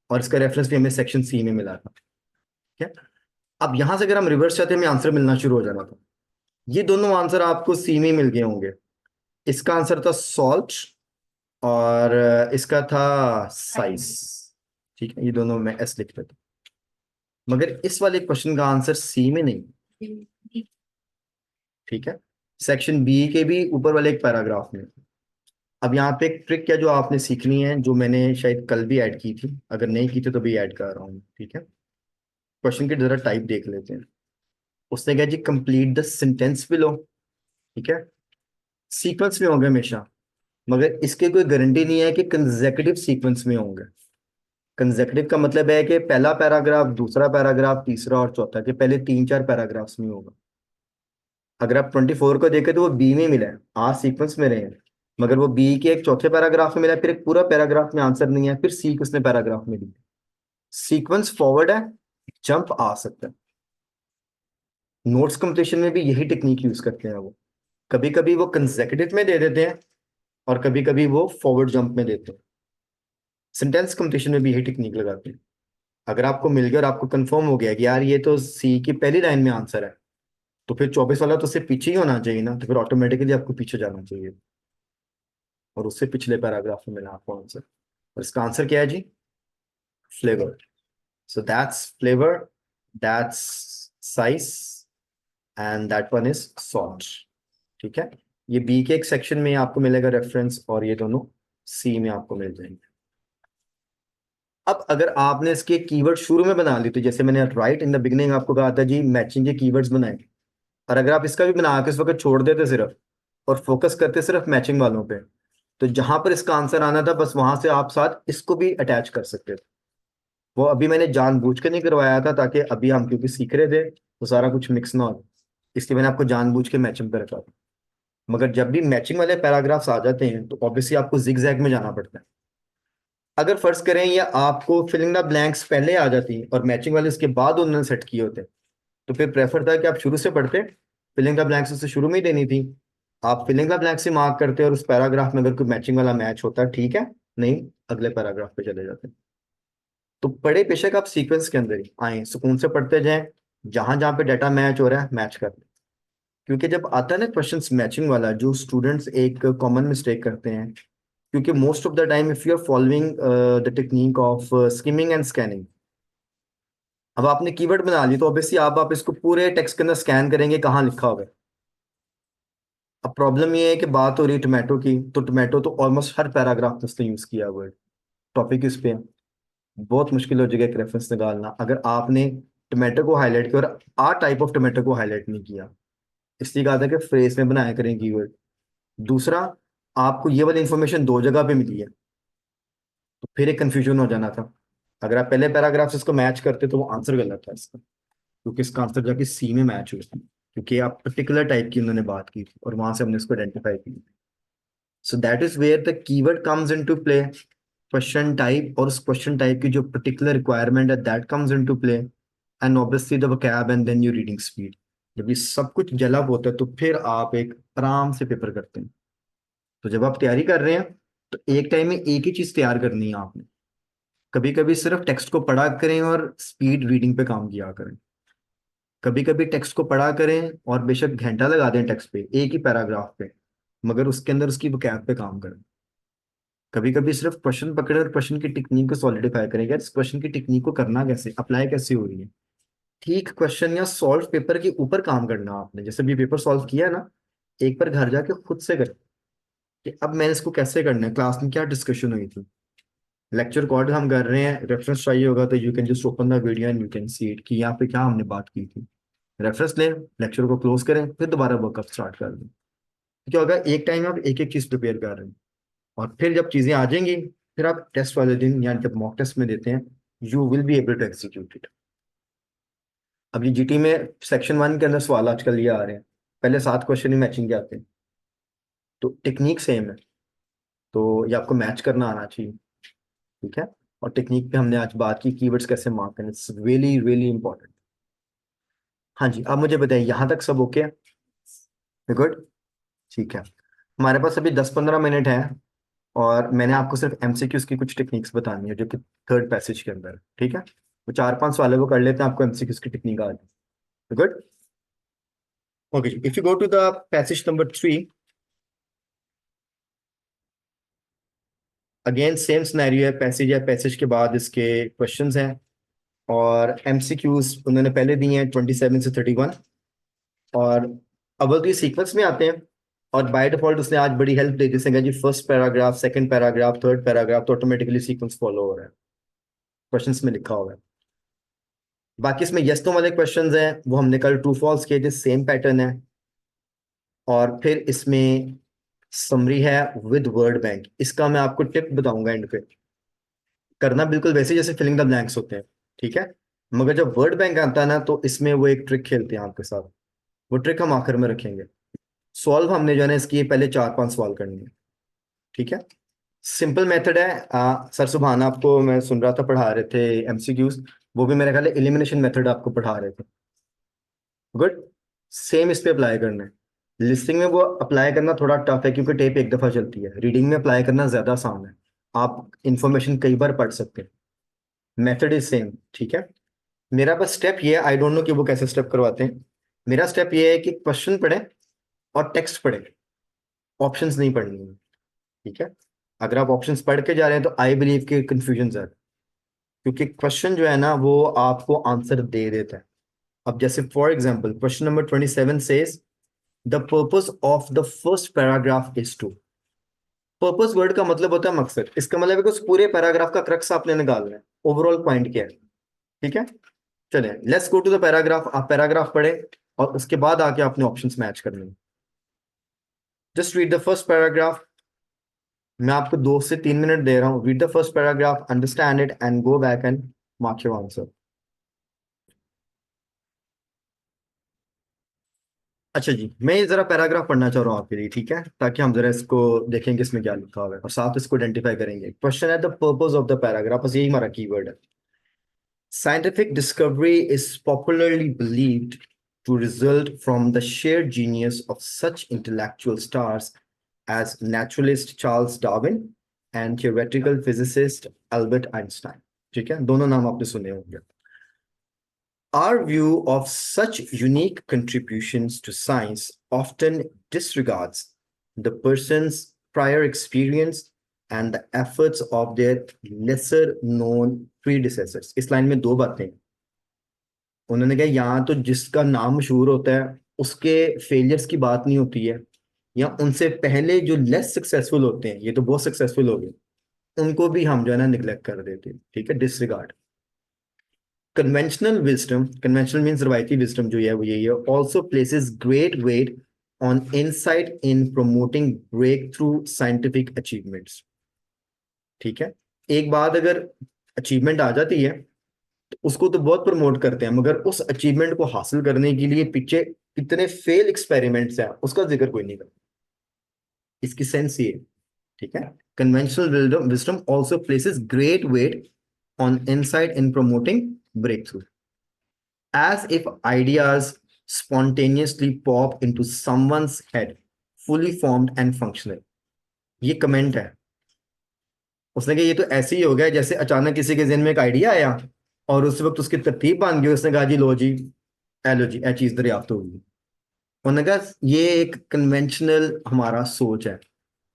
और इसका रेफरेंस भी हमें सेक्शन सी में मिला था, ठीक है। अब यहां से अगर हम रिवर्स चाहते हैं, हमें आंसर मिलना शुरू हो जाना था। ये दोनों आंसर आपको सी में मिल गए होंगे। इसका आंसर था सॉल्ट, और इसका था साइज, ठीक है। ये दोनों मैं एस लिख लेता हूं, मगर इस वाले क्वेश्चन का आंसर सी में नहीं, ठीक है, सेक्शन बी के भी ऊपर वाले एक पैराग्राफ में। अब यहाँ पे एक ट्रिक है जो आपने सीखनी है, जो मैंने शायद कल भी ऐड की थी, अगर नहीं की थी तो भी ऐड कर रहा हूँ, ठीक है। क्वेश्चन की जरा टाइप देख लेते हैं। उसने कहा जी कंप्लीट द सेंटेंस बिलो, ठीक है, सीक्वेंस में होंगे हमेशा, मगर इसके कोई गारंटी नहीं है कि कंसेक्यूटिव सीक्वेंस में होंगे। कंसेक्यूटिव का मतलब है कि पहला पैराग्राफ, दूसरा पैराग्राफ, तीसरा और चौथा, के पहले 3-4 पैराग्राफ्स में होगा। अगर आप 24 को देखें तो वो बी में मिला है, आर सीक्वेंस में रहे हैं, मगर वो बी के एक चौथे पैराग्राफ में मिला है, फिर एक पूरा पैराग्राफ में आंसर नहीं है, फिर सी को उसने पैराग्राफ में दी। सीक्वेंस फॉरवर्ड है, जंप आ सकता है। नोट्स कंप्लीशन में भी यही टेक्निक यूज करते हैं वो, कभी कभी वो कंसेक्यूटिव में दे देते हैं और कभी कभी वो फॉरवर्ड जंप में देते हैं। सेंटेंस कंप्लीशन में भी यही टेक्निक लगाते हैं। अगर आपको मिल गया और आपको कंफर्म हो गया कि यार ये तो सी की पहली लाइन में आंसर है, तो फिर 24 वाला तो उससे पीछे ही होना चाहिए ना, तो फिर ऑटोमेटिकली आपको पीछे जाना चाहिए और उससे पिछले पैराग्राफ में मिला आपको आंसर। और इसका आंसर क्या है जी? Flavour. So that's flavour, that's size and that one is salt. ठीक है, ये बी के एक सेक्शन में आपको मिलेगा रेफरेंस, और ये दोनों सी में आपको मिल जाएंगे। अब अगर आपने इसके कीवर्ड शुरू में बना ली, तो जैसे मैंने राइट इन द बिगनिंग आपको कहा था जी मैचिंग के कीवर्ड्स बनाए, और अगर आप इसका भी बना के इस वक्त छोड़ देते सिर्फ और फोकस करते सिर्फ मैचिंग वालों पे, तो जहां पर इसका आंसर आना था बस वहां से आप साथ इसको भी अटैच कर सकते थे। वो अभी मैंने जानबूझ के नहीं करवाया था, ताकि अभी हम क्योंकि सीख रहे थे तो सारा कुछ मिक्स ना हो, इसलिए मैंने आपको जानबूझ के मैचिंग पे रखा था। मगर जब भी मैचिंग वाले पैराग्राफ्स आ जाते हैं तो ऑब्वियसली आपको जिग जैग में जाना पड़ता है। अगर फर्ज करें या आपको फिलिंग द ब्लैंक्स पहले आ जाती और मैचिंग वाले इसके बाद उन्होंने सेट किए होते, तो फिर प्रेफर था कि आप शुरू से पढ़ते, फिलिंग द ब्लैंक्स उससे शुरू में ही देनी थी। आप फिलिंग द ब्लैंक्स से मार्क करते और उस पैराग्राफ में अगर कोई मैचिंग वाला मैच होता ठीक है, नहीं अगले पैराग्राफ पे चले जाते। तो पढ़े बेशक आप सीक्वेंस के अंदर ही आए, सुकून से पढ़ते जाएं, जहां जहां पे डाटा मैच हो रहा है मैच कर लें। क्योंकि जब आता है ना क्वेश्चंस मैचिंग वाला, जो स्टूडेंट्स एक कॉमन मिस्टेक करते हैं, क्योंकि most of the time if you are following the technique of skimming and scanning, अब आपने कीवर्ड बना ली तो ऑब्वियसली आप इसको पूरे टेक्स्ट के अंदर स्कैन करेंगे कहाँ लिखा होगा। अब प्रॉब्लम ये है कि बात हो रही है टोमेटो की, तो टोमेटो तो ऑलमोस्ट हर पैराग्राफ में उसने यूज किया हुआ है, टॉपिक इस पे है। बहुत मुश्किल हो जाएगा एक रेफरेंस निकालना अगर आपने टोमेटो को हाईलाइट किया और आ टाइप ऑफ टोमेटो को हाईलाइट नहीं किया। इसलिए कहा था कि फ्रेज में बनाया करें कीवर्ड। दूसरा, आपको ये वाली इंफॉर्मेशन दो जगह पे मिली है, तो फिर एक कंफ्यूजन हो जाना था। अगर आप पहले पैराग्राफ से इसको मैच करते तो वो आंसर गलत था इसका, क्योंकि इसका आंसर जाके सी में मैच हुआ, क्योंकि आप पर्टिकुलर टाइप की उन्होंने बात की थी और वहां से हमने इसको आइडेंटिफाई की। So that is where the keyword comes into play, question type और उस क्वेश्चन टाइप की जो पर्टिकुलर रिक्वायरमेंट है that comes into play, and obviously the vocab and then your reading speed. जब ये सब कुछ जलब होता है तो फिर आप एक आराम से पेपर करते हैं। तो जब आप तैयारी कर रहे हैं तो एक टाइम में एक ही चीज तैयार करनी है आपने। कभी कभी सिर्फ टेक्स्ट को पढ़ा करें और स्पीड रीडिंग पे काम किया करें, कभी कभी टेक्स्ट को पढ़ा करें और बेशक घंटा लगा दें टेक्स्ट पे एक ही पैराग्राफ पे, मगर उसके अंदर उसकी वोकैब पे काम करें। कभी कभी सिर्फ क्वेश्चन पकड़े और क्वेश्चन की टेक्निक को सॉलिडिफाई करें, यार इस क्वेश्चन की टेक्निक को करना कैसे, अप्लाई कैसे हो रही है। ठीक क्वेश्चन या सॉल्व पेपर के ऊपर काम करना आपने, जैसे भी पेपर सॉल्व किया है ना, एक बार घर जाके खुद से करें कि अब मैंने इसको कैसे करना है, क्लास में क्या डिस्कशन हुई थी। लेक्चर रिकॉर्ड हम कर रहे हैं, रेफरेंस चाहिए होगा तो you can just open the video and you can see it कि यहाँ पे क्या हमने बात की थी। रेफरेंस लें, लेक्चर को क्लोज करें, फिर दोबारा वर्कअप स्टार्ट कर दें। क्या होगा, एक टाइम में आप एक एक चीज प्रिपेयर कर रहे हैं, और फिर जब चीजें आ जाएंगी फिर आप टेस्ट वाले दिन या जब मॉक टेस्ट में देते हैं, you will be able to execute it. अब ये जीटी में सेक्शन 1 के अंदर सवाल आजकल ये आ रहे हैं, पहले 7 क्वेश्चन ही मैचिंग के आते हैं, तो टेक्निक सेम है, तो ये आपको मैच करना आना चाहिए। ठीक है, और टेक्निक पे हमने आज बात की, कीवर्ड्स कैसे मार्क करें, इट्स रियली रियली इंपॉर्टेंट। हाँ जी, अब मुझे बताइए यहाँ तक सब ओके है? गुड, ठीक है। हमारे पास अभी 10-15 मिनट है, और मैंने आपको सिर्फ एमसीक्यूज की कुछ टेक्निक्स बतानी है जो कि थर्ड पैसेज के अंदर है। ठीक है, वो 4-5 सवालों को कर लेते हैं, आपको एमसीक्यूज की टेक्निक आ जाए। Good, okay. If you go to the passage number 3, again same scenario है, पैसेज है, पैसेज के बाद इसके क्वेश्चंस हैं, और एमसीक्यूज उन्होंने पहले दिए हैं 27 से 31, और अव्वल तो ये सीक्वेंस में आते हैं, और बाय डिफॉल्ट उसने आज बड़ी हेल्प दे दी, उसने कहा जी first paragraph, second paragraph, third paragraph, तो ऑटोमेटिकली सीक्वेंस फॉलो हो रहा है, क्वेश्चंस में लिखा हुआ है। बाकी इसमें यस नो वाले क्वेश्चंस हैं वो हमने कल ट्रू फॉल्स किए थे, सेम पैटर्न है। और फिर इसमें समरी है विद वर्ड बैंक, इसका मैं आपको टिप बताऊंगा एंड पे। करना बिल्कुल वैसे जैसे फिलिंग द ब्लैंक्स होते हैं, ठीक है। मगर जब वर्ड बैंक आता है ना तो इसमें वो एक ट्रिक खेलते हैं आपके साथ, वो ट्रिक हम आखिर में रखेंगे। सॉल्व हमने जो है ना इसकी पहले 4-5 सवाल करनी है, ठीक है। सिंपल मेथड है। सर सुभान आपको मैं सुन रहा था पढ़ा रहे थे एमसीक्यूज, वो भी मेरे ख्याल है एलिमिनेशन मेथड आपको पढ़ा रहे थे। गुड। सेम इस पे अप्लाई करना है। लिसनिंग में वो अप्लाई करना थोड़ा टफ है क्योंकि टेप एक दफा चलती है, रीडिंग में अप्लाई करना ज्यादा आसान है, आप इंफॉर्मेशन कई बार पढ़ सकते हैं। मेथड इज सेम, ठीक है। मेरा बस स्टेप ये है, आई डोंट नो कि वो कैसे स्टेप करवाते हैं। मेरा स्टेप ये है कि क्वेश्चन पढ़े और टेक्स्ट पढ़े, ऑप्शंस नहीं पढ़नी है, ठीक है। अगर आप ऑप्शंस पढ़ के जा रहे हैं तो आई बिलीव कि कंफ्यूजन है, क्योंकि क्वेश्चन जो है ना वो आपको आंसर दे देता है। अब जैसे for example question number 27 says the purpose of the first paragraph is to. Purpose word का मतलब होता है मकसद, इसका मतलब है कि उस पूरे पैराग्राफ का क्रक्स आपने निकालना है, ओवरऑल पॉइंट क्या है, ठीक है। चलिए let's go to the paragraph. आप पैराग्राफ पढ़े और उसके बाद आके आपने ऑप्शंस मैच करने हैं। Just read the first paragraph. मैं आपको 2 से 3 मिनट दे रहा हूँ, read the first paragraph, understand it and go back and mark your answer. अच्छा जी, मैं ये जरा पैराग्राफ पढ़ना चाह रहा हूँ आपके लिए, ठीक है, ताकि हम जरा इसको देखेंगे इसमें क्या लिखा हुआ है और साथ इसको आइडेंटिफाई करेंगे। क्वेश्चन है the purpose of the paragraph, बस यही हमारा कीवर्ड है। Scientific discovery is popularly believed to result from the shared genius of such intellectual stars as naturalist Charles Darwin and theoretical physicist Albert Einstein. ठीक है, दोनों नाम आपने सुने होंगे। Our view of such unique contributions to science often disregards the person's prior experience and the efforts of their lesser known predecessors. इस लाइन में दो बातें हैं। उन्होंने कहा यहाँ तो जिसका नाम मशहूर होता है उसके फेलियर्स की बात नहीं होती है, या उनसे पहले जो लेस सक्सेसफुल होते हैं, ये तो बहुत सक्सेसफुल हो गए, उनको भी हम जो है ना निग्लेक्ट कर देते हैं, ठीक है, disregard. Conventional wisdom, conventional means रवायती विजडम जो है वो यही है, also places great weight on insight in promoting breakthrough scientific achievements. ठीक है, एक बात अगर अचीवमेंट आ जाती है तो उसको तो बहुत प्रमोट करते हैं, मगर उस अचीवमेंट को हासिल करने के लिए पीछे कितने फेल एक्सपेरिमेंट्स हैं उसका जिक्र कोई नहीं करता। इसकी सेंस ये, ठीक है। Conventional wisdom also places great weight on insight in promoting breakthrough, as if ideas spontaneously pop into someone's head, fully formed and functional. ये कमेंट है, उसने कहा ये तो ऐसे ही हो गया जैसे अचानक किसी के जहन में एक आइडिया आया और उस वक्त उसकी तरतीब बन गई, उसने कहा जी लो जी, एलो जी ए चीज दरियाफ्त होगी। उन्होंने कहा ये एक कन्वेंशनल हमारा सोच है,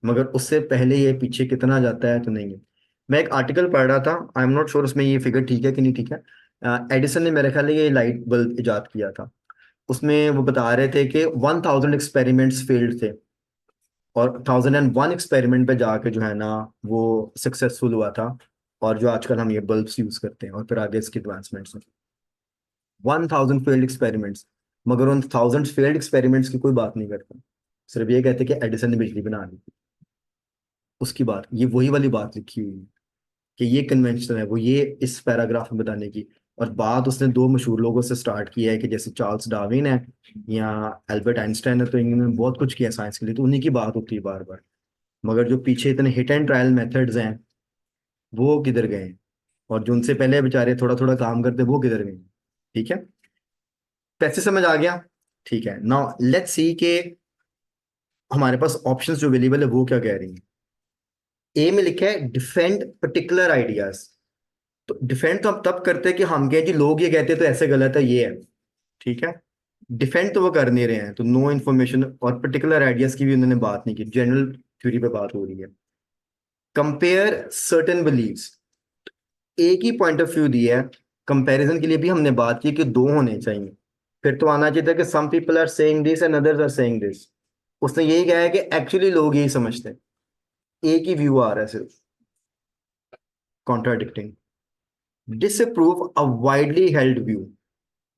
मगर उससे पहले ये पीछे कितना जाता है तो नहीं है। मैं एक आर्टिकल पढ़ रहा था, आई एम नॉट श्योर उसमें ये फिगर ठीक है कि नहीं ठीक है। एडिसन ने मेरे ख्याल है ये लाइट बल्ब इजाद किया था। उसमें वो बता रहे थे कि 1000 एक्सपेरिमेंट्स फेल्ड थे और 1001 एक्सपेरिमेंट पे जाके जो है ना वो सक्सेसफुल हुआ था, और जो आजकल हम ये बल्ब्स यूज करते हैं और फिर आगे इसकी एडवांसमेंट्स हैं। 1000 फेल्ड एक्सपेरिमेंट्स, मगर उन 1000 फेल्ड एक्सपेरिमेंट्स की कोई बात नहीं करता, सिर्फ ये कहते कि एडिसन ने बिजली बना दी। उसकी बात, ये वही वाली बात लिखी हुई है कि ये कन्वेंशन है वो ये इस पैराग्राफ में बताने की। और बात उसने दो मशहूर लोगों से स्टार्ट की है कि जैसे चार्ल्स डार्विन है या एल्बर्ट आइंस्टाइन है, तो इन्होंने बहुत कुछ किया साइंस के लिए, तो उन्हीं की बात होती है बार बार। मगर जो पीछे इतने हिट एंड ट्रायल मेथड्स हैं वो किधर गए हैं, और जो उनसे पहले बेचारे थोड़ा थोड़ा काम करते वो किधर गए। ठीक है, पैसे समझ आ गया। ठीक है, नाउ लेट्स सी के हमारे पास ऑप्शंस जो अवेलेबल है वो क्या कह रही हैं। ए में लिखा है डिफेंड पर्टिकुलर आइडियाज। तो डिफेंड तो हम तब करते हैं कि हम कहें जी लोग ये कहते हैं तो ऐसे गलत है, ये है, ठीक है। डिफेंड तो वो कर नहीं रहे हैं, तो नो इन्फॉर्मेशन और पर्टिकुलर आइडियाज की भी उन्होंने बात नहीं की, जनरल थ्योरी पे बात हो रही है। कंपेयर सर्टेन बिलीव्स, एक ही पॉइंट ऑफ व्यू दिया है, कंपैरिजन के लिए भी हमने बात की कि दो होने चाहिए। फिर तो आना चाहिए था कि some people are saying this and others are saying this. उसने यही कहा है कि एक्चुअली लोग यही समझते हैं, एक ही व्यू आ रहा है सिर्फ, contradicting. Disapprove a widely held view.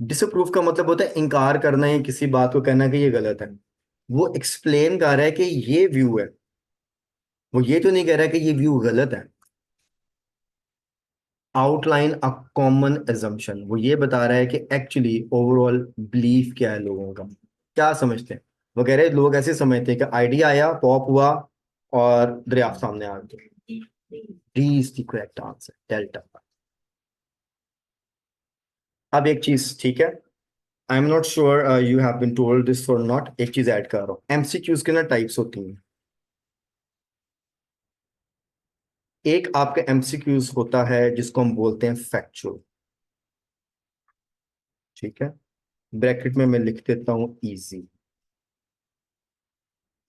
Disapprove का मतलब होता है इनकार करना या किसी बात को कहना कि ये गलत है। वो एक्सप्लेन कर रहा है कि ये व्यू है, वो ये तो नहीं कह रहा है कि ये व्यू गलत है। आउटलाइन अ कॉमन एजम्पशन, वो ये बता रहा है कि एक्चुअली ओवरऑल बिलीफ क्या है लोगों का, क्या समझते हैं। वो कह रहे हैं लोग ऐसे समझते हैं कि आइडिया आया, पॉप हुआ और दरियाफ्त सामने आ गई। D is the correct answer, delta. अब एक चीज, ठीक है, I am not sure you have been told this or not, एक चीज ऐड कर रहा हूँ। एमसीक्यूज के ना टाइप्स होती हैं। एक आपका एमसीक्यूज होता है जिसको हम बोलते हैं फैक्चुअल, ठीक है, ब्रैकेट में मैं लिख देता हूं इजी।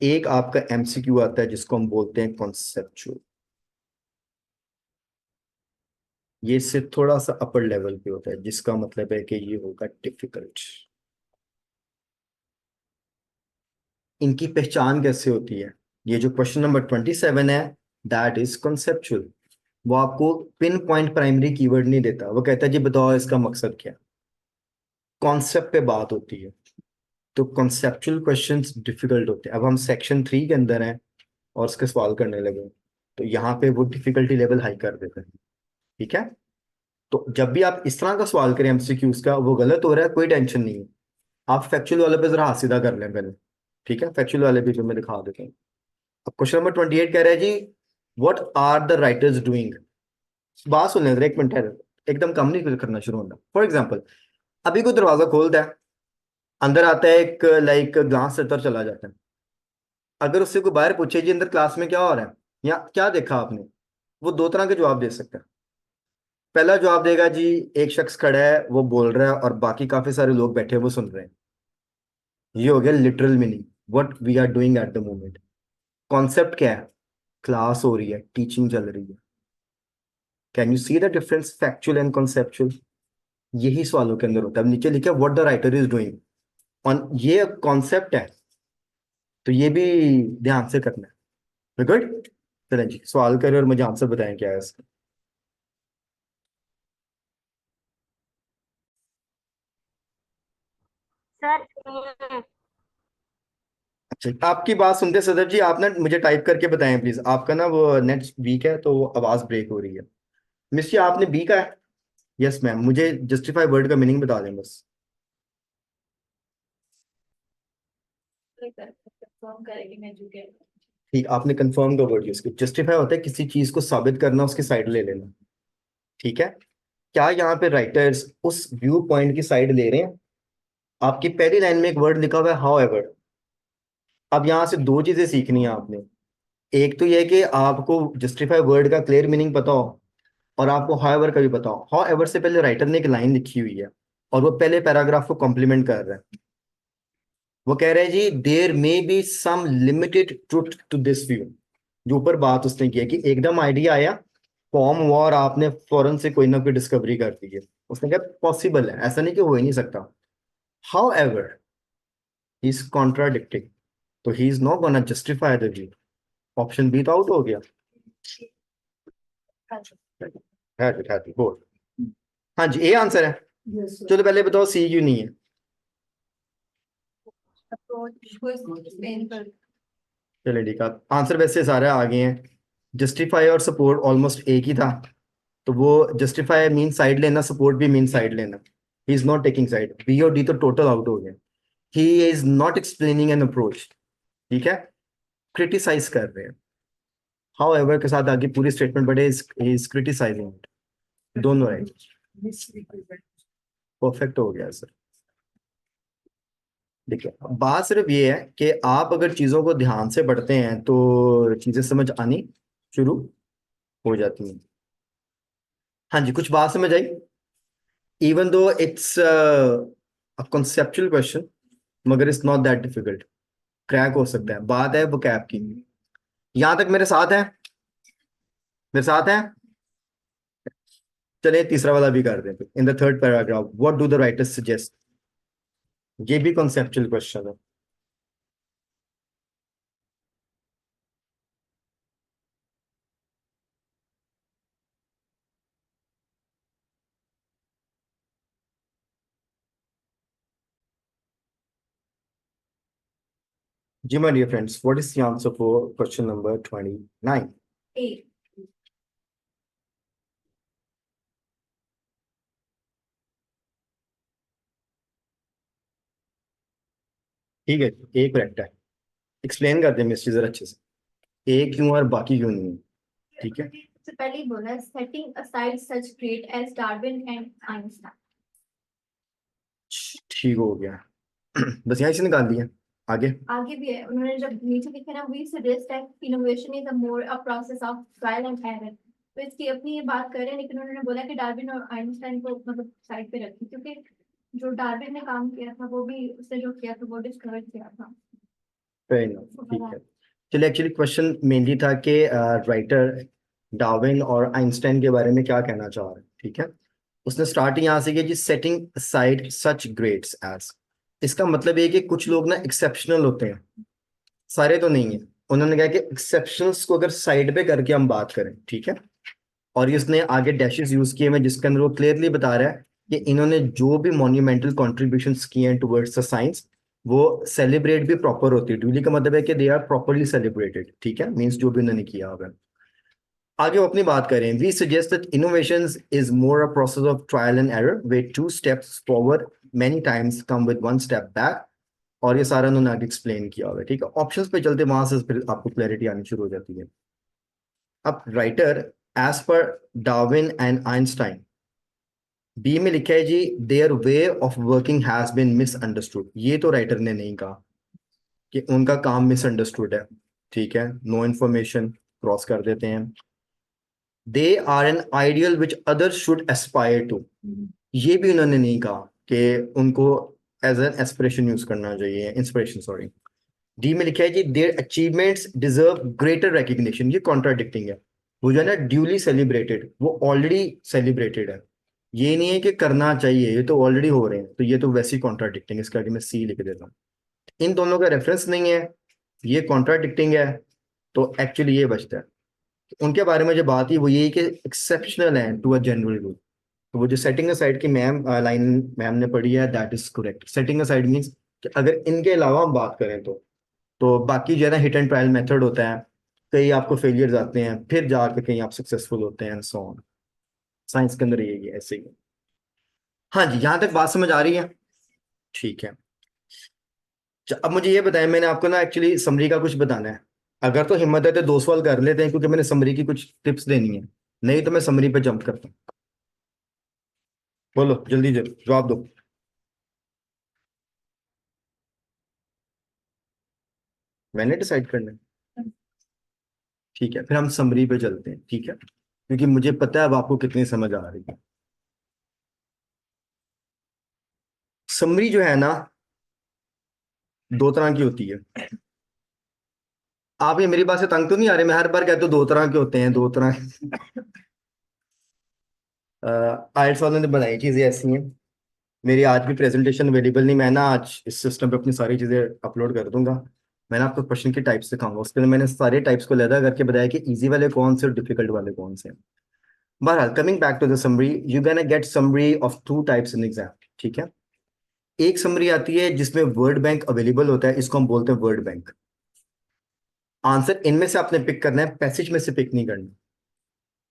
एक आपका एमसीक्यू आता है जिसको हम बोलते हैं कॉन्सेप्चुअल। ये इससे थोड़ा सा अपर लेवल पे होता है, जिसका मतलब है कि ये होगा डिफिकल्ट। इनकी पहचान कैसे होती है? ये जो क्वेश्चन नंबर 27 है, दैट इज कॉन्सेप्चुअल। वो आपको पिन पॉइंट प्राइमरी कीवर्ड नहीं देता, वो कहता है जी बताओ इसका मकसद क्या है। कॉन्सेप्ट पे बात होती है। तो कॉन्सेप्चुअल क्वेश्चंस डिफिकल्ट होते हैं। अब हम सेक्शन 3 के अंदर हैं और उसके सवाल करने लगे, तो यहाँ पे वो डिफिकल्टी लेवल हाई कर देते हैं, ठीक है। तो जब भी आप इस तरह का सवाल करें एमसीक्यूज का, वो गलत हो रहा है कोई टेंशन नहीं है, आप फैक्चुअल वाले पे जरा हाथ सीधा कर लें पहले, ठीक है। फैक्चुअल वाले भी जो मैं दिखा देता हूँ। अब क्वेश्चन नंबर 28 कह रहा है जी, what are the writers doing. बात सुन लें, एक मिनट है, एकदम कम नहीं करना शुरू होना। फॉर एग्जाम्पल, अभी कोई दरवाजा खोलता है, अंदर आता है एक लाइक ग्लास से, चला जाता है। अगर उससे कोई बाहर पूछे जी अंदर क्लास में क्या हो रहा है या क्या देखा आपने, वो दो तरह के जवाब दे सकता है। पहला जवाब देगा जी, एक शख्स खड़ा है वो बोल रहा है और बाकी काफी सारे लोग बैठे हैं वो सुन रहे हैं। ये हो गया literal meaning, what we are doing at the moment. Concept क्या है? क्लास हो रही है, टीचिंग चल रही है। Can you see the difference factual and conceptual? यही सवालों के अंदर होता है। अब नीचे लिखा है what the writer is doing, और ये कॉन्सेप्ट है, तो ये भी ध्यान से करना है। गुड, चलें जी सवाल करें और मुझे आंसर बताएं क्या है इसका। सर अच्छा, आपकी बात सुनते सदर जी, आप ना मुझे टाइप करके बताएं प्लीज। आपका ना वो नेट वीक है तो आवाज ब्रेक हो रही है। मिस जी आपने बी का है? यस मैम, मुझे जस्टिफाई वर्ड का मीनिंग बता दें बस। कंफर्म करेंगे मैं जो कह ठीक, आपने कंफर्म का वर्ड यूज किया। जस्टिफाई होता है किसी चीज को साबित करना, उसकी साइड ले लेना, ठीक है। क्या यहाँ पे राइटर्स उस व्यू पॉइंट की साइड ले रहे हैं? आपकी पहली लाइन में एक वर्ड लिखा हुआ है हाउ एवर। अब यहाँ से दो चीजें सीखनी है आपने। एक तो यह कि आपको जस्टिफाई वर्ड का क्लियर मीनिंग पता हो, और आपको हाउ एवर का भी पता हो। हाउ एवर से पहले राइटर ने एक लाइन लिखी हुई है और वो पहले पैराग्राफ को कॉम्प्लीमेंट कर रहा है। वो कह रहे हैं जी there may be some limited truth to this view. जो ऊपर बात उसने की है कि एकदम आइडिया आया, फॉर्म हुआ और आपने फौरन से कोई ना कोई डिस्कवरी कर दी है। उसने कहा पॉसिबल है, ऐसा नहीं कि हो ही नहीं सकता। However he is contradicting, तो he is not gonna justify the view. Option B तो आउट हो गया। है बोल। हाँ जी, ए आंसर है। चलो पहले बताओ सी क्यों नहीं है? अप्रोच को एक्सप्लेन कर। चलिए ठीक है, आंसर वैसे सारे आ गए हैं। जस्टिफाई और सपोर्ट ऑलमोस्ट एक ही था, तो वो जस्टिफाई मीन साइड लेना, सपोर्ट भी मीन साइड लेना। He is not taking side, B और डी तो टोटल आउट हो गए। He is not explaining an approach, ठीक है, क्रिटिसाइज कर रहे हैं। हाउ एवर के साथ आगे पूरी स्टेटमेंट बड़े इज क्रिटिसाइजिंग, दोनों राइट। परफेक्ट हो गया सर। देखिए बात सिर्फ ये है कि आप अगर चीजों को ध्यान से पढ़ते हैं तो चीजें समझ आनी शुरू हो जाती हैं। हाँ जी, कुछ बात समझ आई? Even though it's a conceptual question, मगर it's not that difficult, crack हो सकता है। बात है वो कैप की। यहां तक मेरे साथ है? मेरे साथ है? चलिए तीसरा वाला भी कर दें। In the third paragraph what do the writers suggest, ये भी कॉन्सेप्चुअल क्वेश्चन है। जी my dear friends, what is the answer for question number 29? A. ठीक है, ए करेक्ट है। एक्सप्लेन कर दे मिस्टर जरा अच्छे से, ए क्यों और बाकी क्यों नहीं है? ठीक है, तो पहले ही बोला, setting aside such great as Darwin and Einstein. ठीक हो गया। बस यहीं से निकाल दिया, आगे। आगे भी है, उन्होंने जब नीचे लिखा ना, we suggest that innovation is a more a process of trial and error. तो इसकी अपनी ये बात कर रहे हैं, लेकिन उन्होंने बोला कि डार्विन और आइंस्टाइन को मतलब साइड पे रखें, क्योंकि जो डार्विन ने काम किया था वो भी उसने जो किया था वो डिस्कवर किया था। Fair enough, ठीक है। चलिए, एक्चुअली क्वेश्चन मेनली था कि राइटर डार्विन और आइंस्टाइन के बारे में क्या कहना चाह रहे हैं, ठीक है। उसने स्टार्ट यहाँ से किया जी, सेटिंग असाइड सच ग्रेट्स एज। इसका मतलब ये कि कुछ लोग ना एक्सेप्शनल होते हैं, सारे तो नहीं है। उन्होंने कहा कि एक्सेप्शनल्स को अगर साइड पे करके हम बात करें, ठीक है। और ये उसने आगे डैशेस यूज किए हैं जिसके अंदर वो क्लियरली बता रहा है कि इन्होंने जो भी मॉन्यूमेंटल कॉन्ट्रीब्यूशंस किए हैं टुवर्ड्स द साइंस, वो सेलिब्रेट भी प्रॉपर होती है। ड्यूली का मतलब है कि दे आर प्रॉपरली सेलिब्रेटेड, ठीक है, मीन्स जो भी उन्होंने किया होगा। आगे वो अपनी बात करें, we suggest that innovations is more a process of trial and error way two steps forward many times come with one step back. और ये सारा उन्होंने आगे एक्सप्लेन किया हुआ है, ठीक है। ऑप्शंस पे चलते, वहां से फिर आपको क्लैरिटी आनी शुरू हो जाती है। अब writer, as per Darwin and Einstein, B में लिखा है जी, their way of working has been misunderstood. ये तो राइटर ने नहीं कहा कि उनका काम मिसअंडरस्टूड है, ठीक है, नो इन्फॉर्मेशन, क्रॉस कर देते हैं। They are an ideal which others should aspire to, ये भी उन्होंने नहीं कहा कि उनको एज एन एस्पिरेशन यूज करना चाहिए, इंस्पिरेशन सॉरी। डी में लिखा है जी, their achievements deserve greater recognition, ये कॉन्ट्राडिक्टिंग है। वो जो है ना ड्यूली सेलिब्रेटेड, वो ऑलरेडी सेलिब्रेटेड है। ये नहीं है कि करना चाहिए, ये तो ऑलरेडी हो रहे हैं, तो ये तो वैसे ही कॉन्ट्राडिक्टिंग, इसका आगे मैं सी लिख देता हूँ। इन दोनों का रेफरेंस नहीं है, ये कॉन्ट्राडिक्टिंग है, तो एक्चुअली ये बचता है। उनके बारे में जो बात ही वो ये है कि एक्सेप्शनल है टू अ जनरल रूल। तो वो जो सेटिंग असाइड की मैम लाइन मैम ने पढ़ी है, that is correct. Setting aside means कि अगर इनके अलावा हम बात करें तो बाकी जो है ना हिट एंड ट्रायल मेथड होता है, कई आपको फेलियर्स आते हैं, फिर जाकर कहीं आप सक्सेसफुल होते हैं, सो ऑन। साइंस के अंदर यही है, ऐसे ही है। हाँ जी, यहाँ तक बात समझ आ रही है? ठीक है। अब मुझे ये बताएं, मैंने आपको ना एक्चुअली समरी का कुछ बताना है। अगर तो हिम्मत है तो 2 सवाल कर लेते हैं, क्योंकि मैंने समरी की कुछ टिप्स देनी है। नहीं तो मैं समरी पे जंप करता हूँ। बोलो जल्दी जल्दी जवाब दो। मैंने डिसाइड करना है, ठीक है, फिर हम समरी पे चलते हैं, ठीक है, क्योंकि मुझे पता है अब आपको कितनी समझ आ रही है। समरी जो है ना, 2 तरह की होती है। आप ये मेरी बात से तंग तो नहीं आ रहे? मैं हर बार कहता हूँ 2 तरह के होते हैं, 2 तरह। आइल्स वालों ने बनाई चीजें ऐसी हैं। मेरी आज भी प्रेजेंटेशन अवेलेबल नहीं, मैं ना आज इस सिस्टम पे अपनी सारी चीजें अपलोड कर दूंगा। मैंने आपको क्वेश्चन के टाइप्स दिखाऊंगा, उसके लिए मैंने सारे टाइप्स को लहदा करके बताया कि इजी वाले कौन से और डिफिकल्ट वाले कौन से हैं। बहरहाल, coming back to the summary, you can get summary of 2 types in exam, ठीक है। एक समरी आती है जिसमें वर्ड बैंक अवेलेबल होता है, इसको हम बोलते हैं वर्ड बैंक। आंसर इनमें से आपने पिक करना है, पैसेज में से पिक नहीं करना।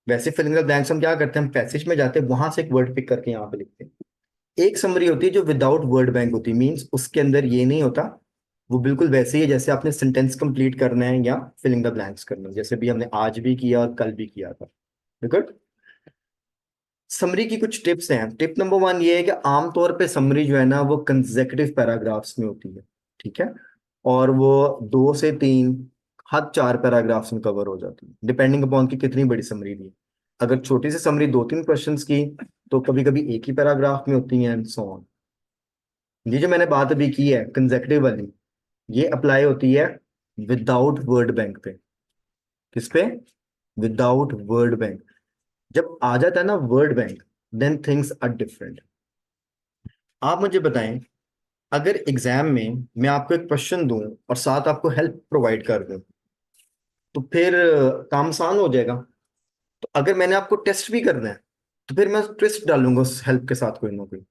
वैसे फिलिंग द ब्लैंक्स हम क्या करते हैं, हम पैसेज में जाते हैं, वहां से एक वर्ड पिक करके यहाँ पे लिखते हैं। एक समरी होती है जो विदाउट वर्ड बैंक होती है, मीन्स उसके अंदर ये नहीं होता, वो बिल्कुल वैसे ही है जैसे आपने सेंटेंस कंप्लीट करना है या फिलिंग द ब्लैंक्स करना है, जैसे भी हमने आज भी किया और कल भी किया था। गुड। समरी की कुछ टिप्स हैं। टिप नंबर 1 ये है कि आमतौर पे समरी जो है ना वो कंसेक्यूटिव पैराग्राफ्स में होती है, ठीक है, और वो 2 से 3, हद 4 पैराग्राफ्स में कवर हो जाती है, डिपेंडिंग अपॉन की कितनी बड़ी समरी दी। अगर छोटी सी समरी 2-3 क्वेश्चंस की, तो कभी कभी एक ही पैराग्राफ में होती है, एंड सो ऑन। ये जो मैंने बात अभी की है कंसेक्यूटिव वाली, ये अप्लाई होती है विदाउट वर्ड बैंक पे। किस पे? Without word bank. जब आ जाता है ना word bank, then things are different. आप मुझे बताएं, अगर एग्जाम में मैं आपको एक क्वेश्चन दूं और साथ आपको हेल्प प्रोवाइड कर दूं, तो फिर काम आसान हो जाएगा। तो अगर मैंने आपको टेस्ट भी करना है, तो फिर मैं ट्विस्ट डालूंगा उस हेल्प के साथ कोई ना कोई।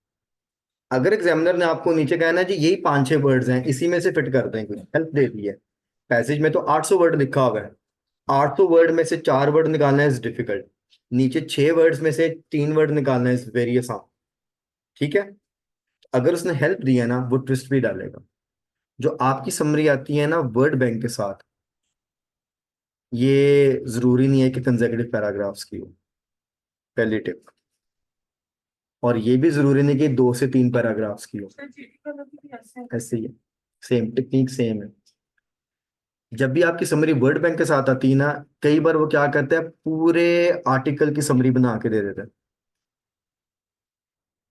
अगर एग्जामिनर ने आपको नीचे कहा ना जी यही 5-6 वर्ड्स हैं, इसी में से फिट कर दें, कुछ हेल्प दे दी है, पैसेज में तो 800 वर्ड लिखा हुआ है, 800 वर्ड में से 4 वर्ड निकालना इज डिफिकल्ट, नीचे 6 वर्ड्स में से 3 वर्ड निकालना इज वेरी आसान। ठीक है, अगर उसने हेल्प दी है ना, वो ट्विस्ट भी डालेगा। जो आपकी समरी आती है ना वर्ड बैंक के साथ, ये जरूरी नहीं है कि कंसेक्यूटिव पैराग्राफ्स की हो, पहली टिप। और ये भी जरूरी नहीं कि 2 से 3 पैराग्राफ्स की हो, ऐसे ही है, सेम टेक्निक सेम है। जब भी आपकी समरी वर्ड बैंक के साथ आती है ना, कई बार वो क्या करते हैं, पूरे आर्टिकल की समरी बना के दे देते हैं।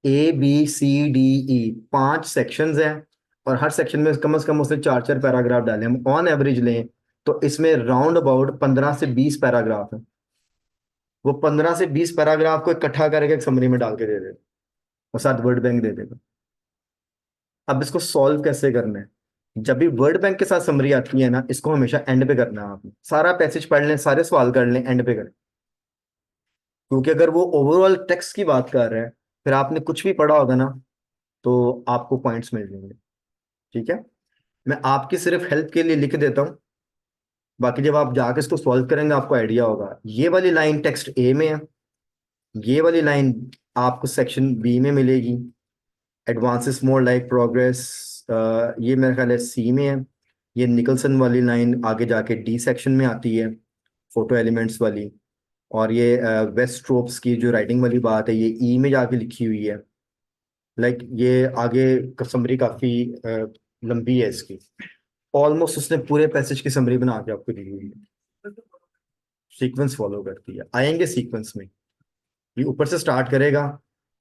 ABCDE 5 सेक्शंस हैं, और हर सेक्शन में कम से कम उसने 4-4 पैराग्राफ डाले। हम ऑन एवरेज लें तो इसमें राउंड अबाउट 15 से 20 पैराग्राफ है। वो 15 से 20 पैराग्राफ को इकट्ठा करके एक समरी में डाल के दे देगा और साथ वर्ड बैंक दे देगा। अब इसको सॉल्व कैसे करना है? जब भी वर्ड बैंक के साथ समरी आती है ना, इसको हमेशा एंड पे करना है। आपने सारा पैसेज पढ़ लें, सारे सवाल कर लें, एंड पे करें। क्योंकि अगर वो ओवरऑल टेक्स्ट की बात कर रहे हैं, फिर आपने कुछ भी पढ़ा होगा ना, तो आपको पॉइंट्स मिल जाएंगे। ठीक है, मैं आपकी सिर्फ हेल्प के लिए लिख देता हूँ, बाकी जब आप जाके इसको सॉल्व करेंगे आपको आइडिया होगा। ये वाली लाइन टेक्स्ट ए में है, ये वाली लाइन आपको सेक्शन बी में मिलेगी, एडवांसेस मोर लाइक प्रोग्रेस, ये मेरा ख्याल है सी में है। ये निकलसन वाली लाइन आगे जाके डी सेक्शन में आती है, फोटो एलिमेंट्स वाली। और ये वेस्ट स्ट्रोप्स की जो राइटिंग वाली बात है, ये ई में जाके लिखी हुई है। लाइक ये आगे समरी काफी लंबी है इसकी, ऑलमोस्ट उसने पूरे पैसेज की समरी बना के आपको दी हुई है। सीक्वेंस फॉलो करती है, आएंगे सीक्वेंस में। ये ऊपर से स्टार्ट करेगा,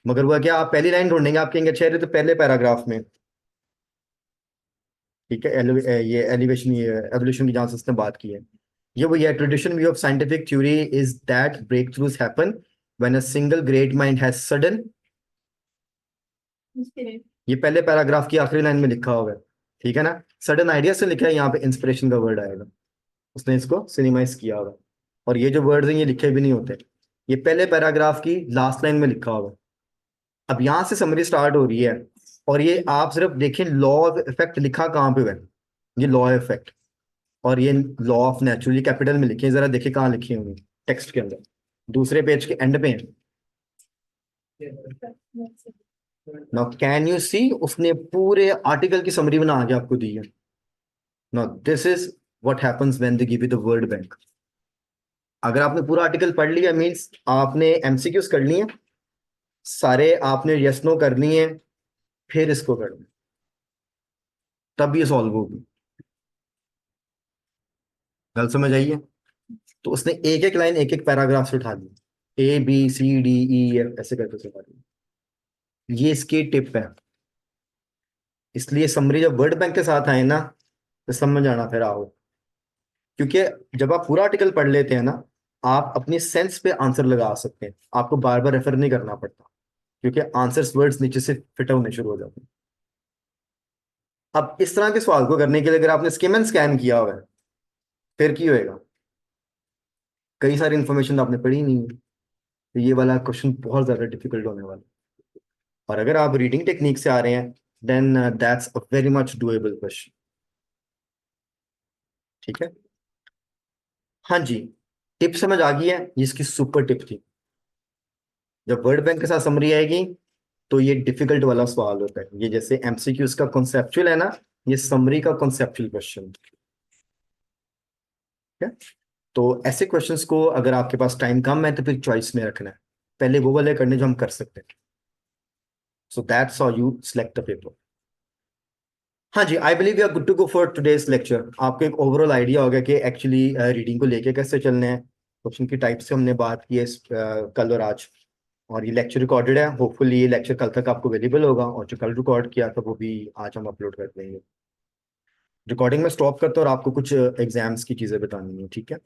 मगर वह क्या, आप पहली लाइन ढूंढेंगे, आप कहेंगे अच्छा तो पहले पैराग्राफ में। ठीक है, ये एलिवेशन, ये एवोल्यूशन की जहां से उसने बात की है, ये वही है। Tradition view of scientific theory is that breakthroughs happen when a single great mind has sudden, ये पहले पैराग्राफ की आखिरी लाइन में लिखा हुआ है। ठीक है ना, सडन आइडिया से लिखा है, यहाँ पे इंस्पिरेशन का वर्ड आएगा, उसने इसको सिनेमाइज किया हुआ। और ये जो वर्ड्स हैं ये लिखे भी नहीं होते, ये पहले पैराग्राफ की लास्ट लाइन में लिखा हुआ है। अब यहाँ से समरी स्टार्ट हो रही है, और ये आप सिर्फ देखें लॉ ऑफ इफेक्ट लिखा कहाँ पे है, ये लॉ ऑफ इफेक्ट। और ये लॉ ऑफ नेचुरली कैपिटल में लिखे हैं, जरा देखिए कहाँ लिखे होंगे टेक्स्ट के अंदर, दूसरे पेज के एंड पे है। नाउ कैन यू सी, उसने पूरे आर्टिकल की समरी बना के आपको दी है। Now this is what happens when they give you the word bank. अगर आपने पूरा आर्टिकल पढ़ लिया मींस आपने एमसीक्यूज कर लिए, सारे आपने यस नो कर लिए, फिर इसको करना, तब ये सॉल्व होगी। गल समझ आई है? तो उसने एक एक लाइन एक एक पैराग्राफ से उठा ली, ABCDEF ऐसे करके से उठा ली। ये इसकी टिप है। इसलिए समरी जब वर्ड बैंक के साथ आए ना, तो समझ आना फिर आओ। क्योंकि जब आप पूरा आर्टिकल पढ़ लेते हैं ना, आप अपनी सेंस पे आंसर लगा सकते हैं, आपको बार बार रेफर नहीं करना पड़ता, क्योंकि आंसर्स वर्ड्स नीचे से फिट होने शुरू हो जाते हैं। अब इस तरह के सवाल को करने के लिए अगर आपने स्किम एंड स्कैन किया हुआ है, फिर की होएगा, कई सारी इंफॉर्मेशन आपने पढ़ी नहीं है, तो ये वाला क्वेश्चन बहुत ज्यादा डिफिकल्ट होने वाला है। और अगर आप रीडिंग टेक्निक से आ रहे हैं, then that's a very much doable question. ठीक है, हाँ जी, टिप समझ आ गई है, ये इसकी सुपर टिप थी। जब वर्ड बैंक के साथ समरी आएगी तो ये डिफिकल्ट वाला सवाल होता है, ये जैसे एमसीक्यूज का कॉन्सेप्चुअल है ना, ये समरी का कॉन्सेप्चुअल क्वेश्चन। ठीक है, तो ऐसे क्वेश्चंस को अगर आपके पास टाइम कम है तो फिर चॉइस में रखना है, पहले वो वाले करने जो हम कर सकते हैं। So that's how you select the paper. हाँ जी, I believe you are good to go for today's lecture. आपको एक ओवरऑल आइडिया हो गया कि एक्चुअली रीडिंग को लेके कैसे चलना है, क्वेश्चन की टाइप से हमने बात की है कल और आज। और ये लेक्चर रिकॉर्डेड है, होपफुली ये लेक्चर कल तक आपको अवेलेबल होगा, और जो कल रिकॉर्ड किया था वो भी आज हम अपलोड कर देंगे। रिकॉर्डिंग में स्टॉप करता हूँ और आपको कुछ एग्जाम्स की चीज़ें बतानी है। ठीक है